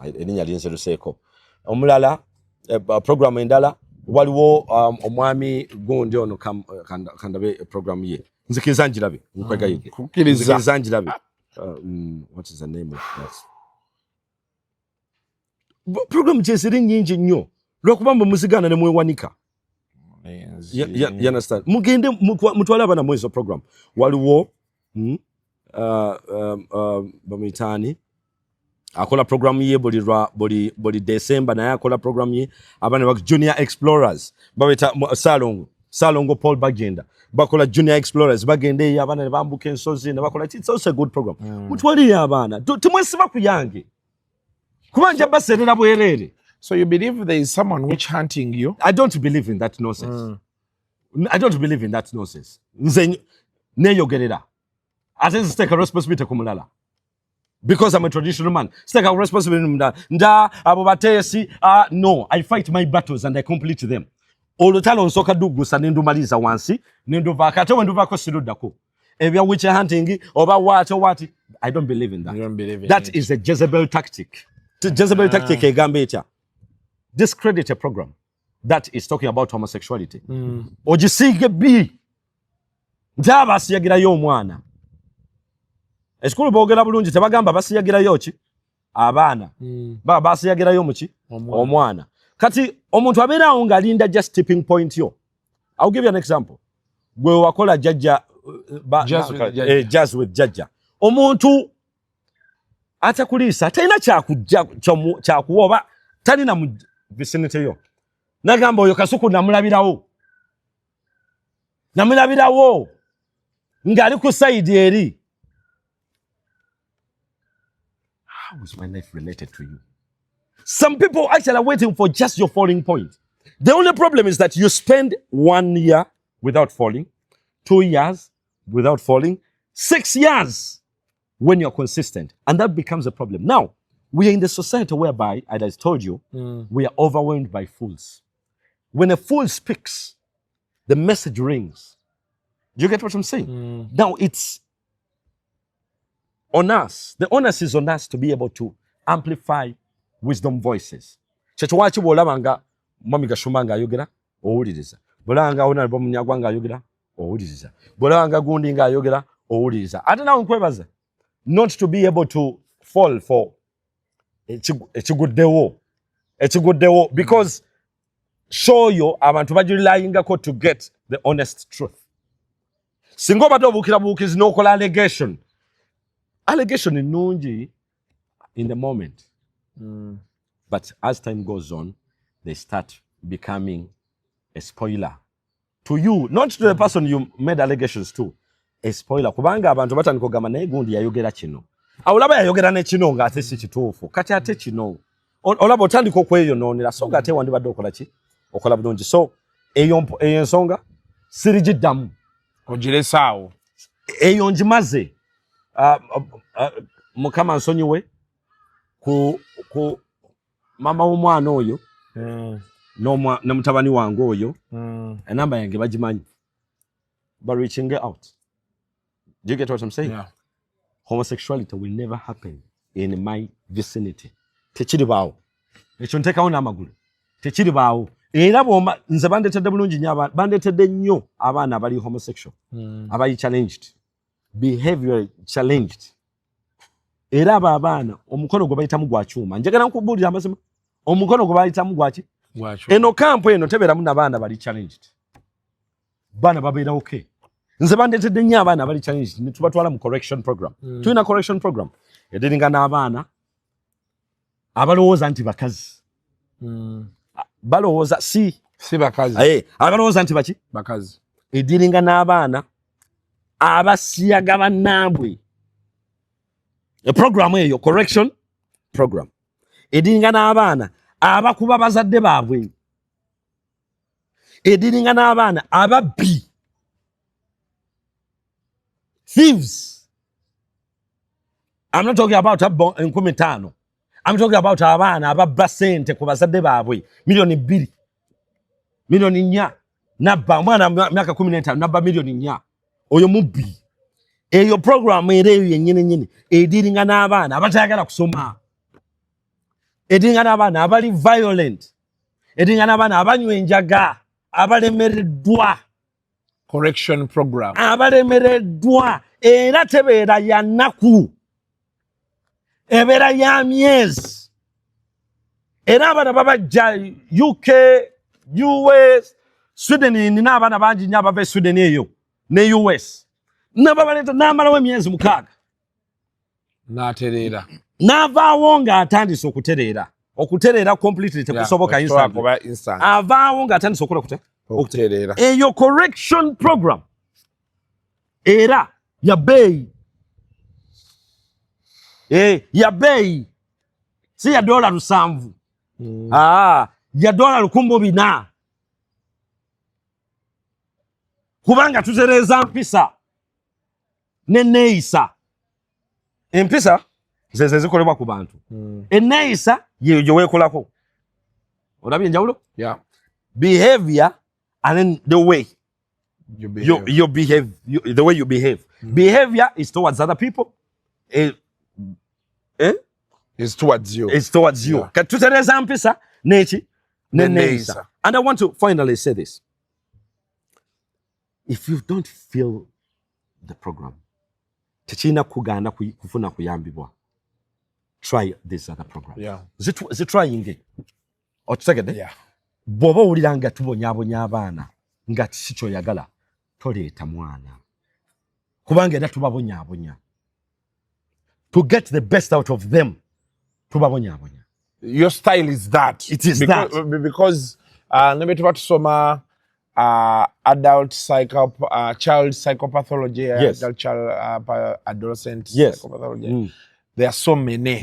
Speaker 6: eninya linse luseko omulala program endala waliwo omwami gundi ono kandabe program ye nzikiriza njirabe nkwega yige nzikiriza njirabe what is the name of that program jesiri nyingi nnyo lwokuba muzigana ne mwewanika you understand mugende mutwala abana mwezo program waliwo bamitani akola program ye boli December naye akola program ye abana bak Junior Explorers babeta Salongo Paul Bagenda bakola Junior Explorers bagende abana bambuka ensozi ne bakola it's also a good program mutwali abana timwesiba kuyange kubanja baserera bwerere.
Speaker 8: So you believe there is someone witch hunting you?
Speaker 6: I don't believe in that nonsense. I don't believe in that nonsense. Nze neyogerera ate take a responsibility kumulala because I'm a traditional man. Take a responsibility nda abo batesi no, I fight my battles and I complete them. Olutalo nsoka dugusa nendumaliza wansi nenduvaka ate wenduva sirudako ebya witch hunting oba what I don't believe in that.
Speaker 8: You don't believe in
Speaker 6: that
Speaker 8: it.
Speaker 6: is a Jezebel tactic. Jezebel tactic egambe etya discredit a program that is talking about homosexuality. Ogisige bi ndaba asiyagirayo omwana eskulu bogera bulungi tebagamba basiyagirayo ki abaana baba basiyagirayo muki omwana kati omuntu abeera awo ngalinda just tipping point yo. I'll give you an example. Gwe wakola jajja jazz with jajja omuntu atakulisa talina kyakuwoba talina mu vicinity yo nagamba oyo Kasuku namulabirawo ngali ku side eri. How is my life related to you? Some people actually are waiting for just your falling point. The only problem is that you spend 1 year without falling, 2 years without falling, 6 years when you're consistent, and that becomes a problem. Now, we are in the society whereby, as I told you, we are overwhelmed by fools. When a fool speaks, the message rings. Do you get what I'm saying? Now, it's on us. The onus is on us to be able to amplify wisdom voices. Chechuwachi bolabanga mami gashumanga ayogera owuliriza. Bolanga ona bomunyagwanga ayogera owuliriza. Bolanga gundi nga ayogera owuliriza. Ate nawe nkwebaza not to be able to fall for ekiguddewo because show you abantu bagiryingako to get the honest truth. Singo bato bukizi nokola allegation nungi in the moment. But as time goes on, they start becoming a spoiler to you, not to the person you made allegations to. A spoiler. Kubanga abantu batandika ogamba naye gundi yayogera kino. Awulaba yayogera ne kino nga ate si kituufu. Kati ate kino. Olaba otandika okweyononera so nga ate wandibadde okola ki? Okola bulungi. So eyo ensonga sirigiddamu.
Speaker 8: Ogiresaawo.
Speaker 6: Eyo ngimaze. Mukama nsonyiwe ku mama w'omwana oyo ne mutabani wange oyo enamba yange bagimanyi. But reaching out. Do you get what I'm saying?
Speaker 8: Yeah.
Speaker 6: Homosexuality will never happen in my vicinity. Tekiribaawo. Ekyo ntekawo n'amagulu. Tekiribaawo. Era bw'oma nze bandetedde bulungi nnyo bandetedde nnyo abaana abali homosexual. Abali challenged. Behavior challenged. Era abo abaana omukono gwe bayitamu gwa kyuma. Njagala nkubuulira amazima. Omukono gwe bayitamu gwaki? Eno kampu eno tebeeramu n'abaana bali challenged. Baana babeera okay. Nze bandetedde nnyo abaana abali challenged ne tubatwala mu correction program. Tulina correction program ediringa n'abaana abalowooza nti bakazi. Balowooza si bakazi. Abalowooza nti baki?
Speaker 8: Bakazi.
Speaker 6: Ediringa n'abaana abasiyaga bannambwe. A program eyo correction program. Ediringa n'abaana abakuba bazadde baabwe. Ediringa n'abaana ababbi. Thieves. I'm not talking about nkumi ttaano. I'm talking about abaana ababba sente ku bazadde baabwe milioni 2. Milioni 4. Nabba mwana myaka 15 nabba milioni 4. Oyo mubbi. Eyo program eyo yennyini ediringa n'abaana abatayagala kusoma.
Speaker 9: edingana abana abali violent, edingana abana abanywa enjaga, abalemereddwa.
Speaker 8: Correction program.
Speaker 9: Abalemereddwa era tebeera ya nnaku. Ebeera ya myezi. Era abana babajja UK, US, Sweden nina abana bangi nnyo abava Sweden eyo ne US. Nababaleeta n'amalawo emyezi 6.
Speaker 8: N'atereera.
Speaker 9: N'avaawo ng'atandise okutereera. Okutereera completely tekusoboka instant. Avaawo ng'atandise okukola kute?
Speaker 8: Okutereera.
Speaker 9: Eyo correction program. Era ya bei. Ya bei. Si ya $7. Ya $1,400. Kubanga tutereeza mpisa neneeyisa. Empisa ze zikolebwa ku bantu. Eneeyisa ye weekolako. Olabye enjawulo?
Speaker 8: Yeah.
Speaker 9: Behavior and then the way you behave, the way you behave. Behavior is towards other people.
Speaker 8: It's towards you.
Speaker 9: It's towards you.
Speaker 8: Yeah.
Speaker 9: Tutereeza mpisa neneeyisa. And I want to finally say this. If you don't feel the program, tekirina kugaana kufuna kuyambibwa. Try this other program.
Speaker 8: Yeah.
Speaker 9: Is it trying? Okitegedde?
Speaker 8: Yeah.
Speaker 9: Bw'oba owulira nga tubonyaabonya abaana nga si kyoyagala toleeta mwana. Kubanga era tubabonyaabonya. To get the best out of them, tubabonyaabonya.
Speaker 8: Your style is that.
Speaker 9: It is
Speaker 8: because nebe tuba tusoma adult child psychopathology,
Speaker 9: yes.
Speaker 8: adult child adolescent
Speaker 9: yes.
Speaker 8: psychopathology. There are so many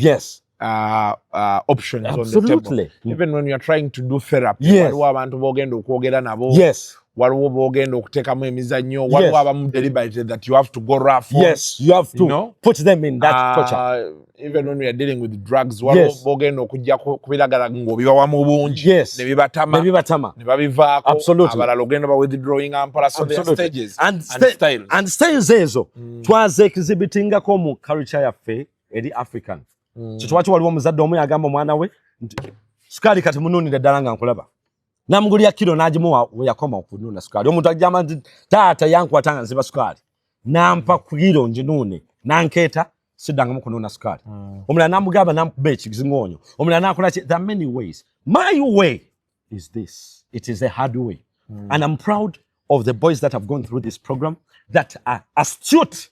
Speaker 8: options
Speaker 9: absolutely.
Speaker 8: On the table. Even when you are trying to do therapy, waliwo abantu bogenda okwogera nabo.
Speaker 9: Yes.
Speaker 8: Waliwo bogenda okuteekamu emizannyo. Waliwo abamu deliberate that you have to go rough.
Speaker 9: Yes, you have to put them in that culture.
Speaker 8: Even when we are dealing with drugs, waliwo bogenda okujja kubiragala ng'obibawamu bungi.
Speaker 9: Yes.
Speaker 8: Ne bibatama. Ne babivaako.
Speaker 9: Absolutely.
Speaker 8: Abalala ogenda ba withdrawing ampola. So there are stages and styles.
Speaker 9: And styles ezo twaze exhibitingako mu culture yaffe eri African. Kitwaki waliwo omuzadde omu yagamba omwana we sukaali kati munuunire ddala nga nkulaba. Namugulya kilo n'agimuwa we yakoma okunuuna sukaali. Omuntu agamba nti taata yankwata nga nziba sukaali. Nampa kilo nginuune nankeeta siddangamu kunuuna sukaali. Omulala namugamba namukuba ekizingoonyo. Omulala nakola ki? There are many ways. My way is this. It is a hard way. And I'm proud of the boys that have gone through this program that are astute.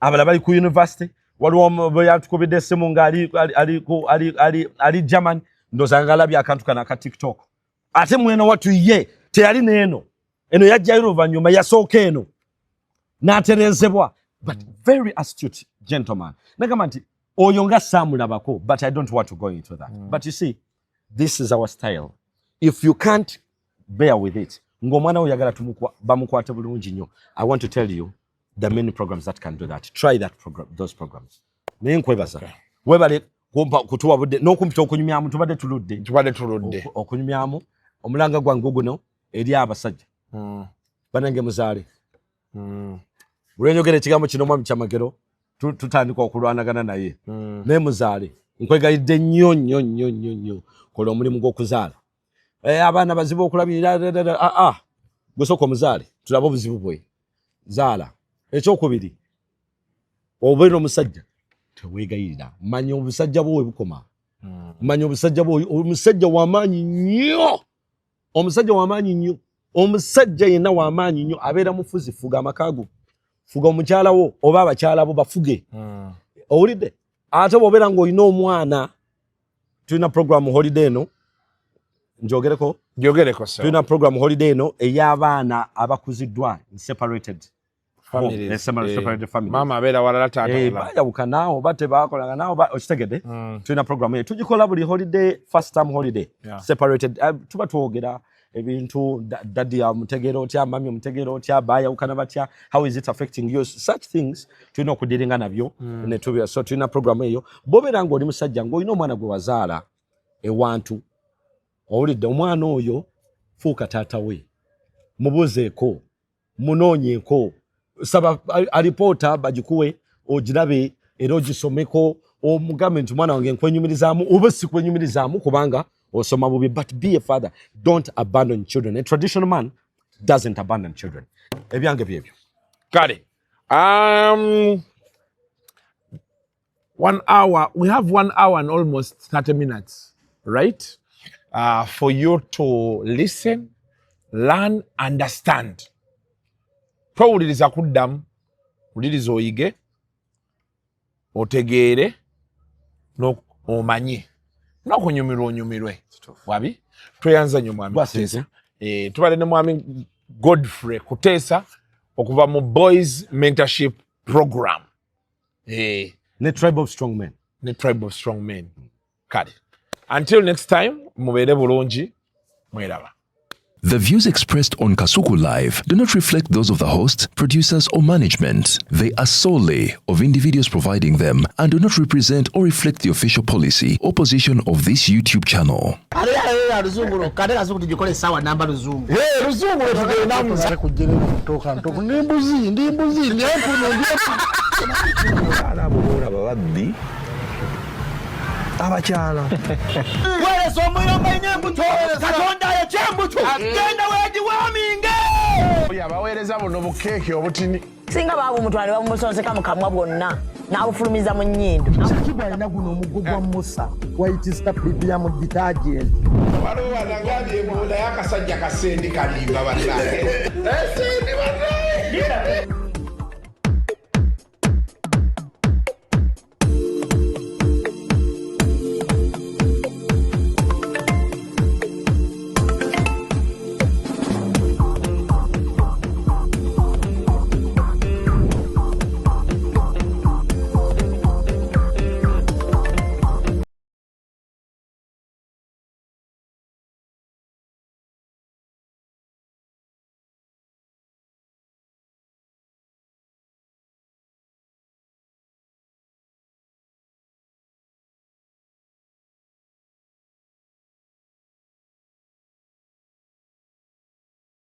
Speaker 9: Abala bali ku university. Waliwo yatukubidde essimu ng'ali German ndozanga alabye akantu kana ka TikTok. Ate mweno watu ye teyali neeno. Eno yajjayo oluvannyuma yasooka eno. N'atereezebwa. But very astute gentleman. Nagamba nti oyo nga saamulabako, but I don't want to go into that. But you see, this is our style. If you can't bear with it, ng'omwana oyagala bamukwate bulungi nnyo. I want to tell you there are many programs that can do that. Try that program, those programs. Naye nkwebaza. Webale kutuwa budde n'okumpita okunyumyamu tubadde tuludde. Okunyumyamu omulanga gwange guno eri abasajja. Banange muzaale. Bulenjogera ekigambo kino mwami Kyamagero tutandika okulwanagana naye. Naye muzaale. Nkwegayidde nnyo. Kola omulimu gw'okuzaala. Abaana bazibu okulabirira. Gusooka omuzaale. Tulaba obuzibu bwe. Zaala. Ekyokubiri. Obeera omusajja. Teweegayirira. Manya obusajja bwo bukoma. Manya obusajja bwo omusajja w'amaanyi nnyo. Omusajja yenna w'amaanyi nnyo abeera mufuzi fuga amakaago. Fuga omukyala wo oba abakyala bo bafuge. Owulidde? Ate bw'obeera ng'olina omwana tulina program holiday eno. Njogereko sir. Tulina program holiday eno ey'abaana abakuziddwa separated families. Separated families.
Speaker 8: Mama abeera walala taata walala.
Speaker 9: Bayawuka naawo bate baakolanga naawo okitegedde. Tulina program eyo tugikola buli holiday, first term holiday. Separated. Tuba twogera ebintu daddy amutegera otya, mami amutegera otya, bayawukana batya, how is it affecting you? Such things tulina okudiringa nabyo. So tulina program eyo. Bobeera ng'oli musajja ng'olina omwana gwe wazaala ewantu. Owulidde omwana oyo fuuka taata we. Mubuzeeko. Munoonyeeko. Saba alipoota bagikuwe ogirabe era ogisomeko omugambe nti mwana wange nkwenyumirizaamu oba sikwenyumirizaamu kubanga osoma bubi, but be a father. Don't abandon children. A traditional man doesn't abandon children. Ebyange byebyo.
Speaker 8: Kale. 1 hour. We have 1 hour and almost 30 minutes, right? For you to listen, learn, understand. Twawuliriza kuddamu, wuliriza oyige, otegeere, omanye. N'okunyumirwa onyumirwe. Wabi? Tweyanza nnyo mwami Kuteesa. Tubadde ne mwami Godfrey Kuteesa okuva mu Boys Mentorship Program.
Speaker 9: Ne Tribe of Strong Men.
Speaker 8: Ne Tribe of Strong Men. Kale. Until next time, mubeere bulungi, mweraba.
Speaker 1: The views expressed on Kasuku Live do not reflect those of the host, producers, or management. They are solely of individuals providing them and do not represent or reflect the official policy or position of this YouTube channel.
Speaker 10: Abakyala
Speaker 5: wale somuyomba inyembuto katonda ya chembuto genda weji waminge
Speaker 8: yabaweereza buno bukeeke obutini
Speaker 7: singa babu mutwale bamusonseka mu kamwa bwonna n'abufulumiza mu nnyindo
Speaker 4: Kiba alina guno omuggo gwa Musa wayitista bibya mu detergent
Speaker 8: waliwo wanagambye embunda y'akasajja kasendi kalimba bannange esendi bannange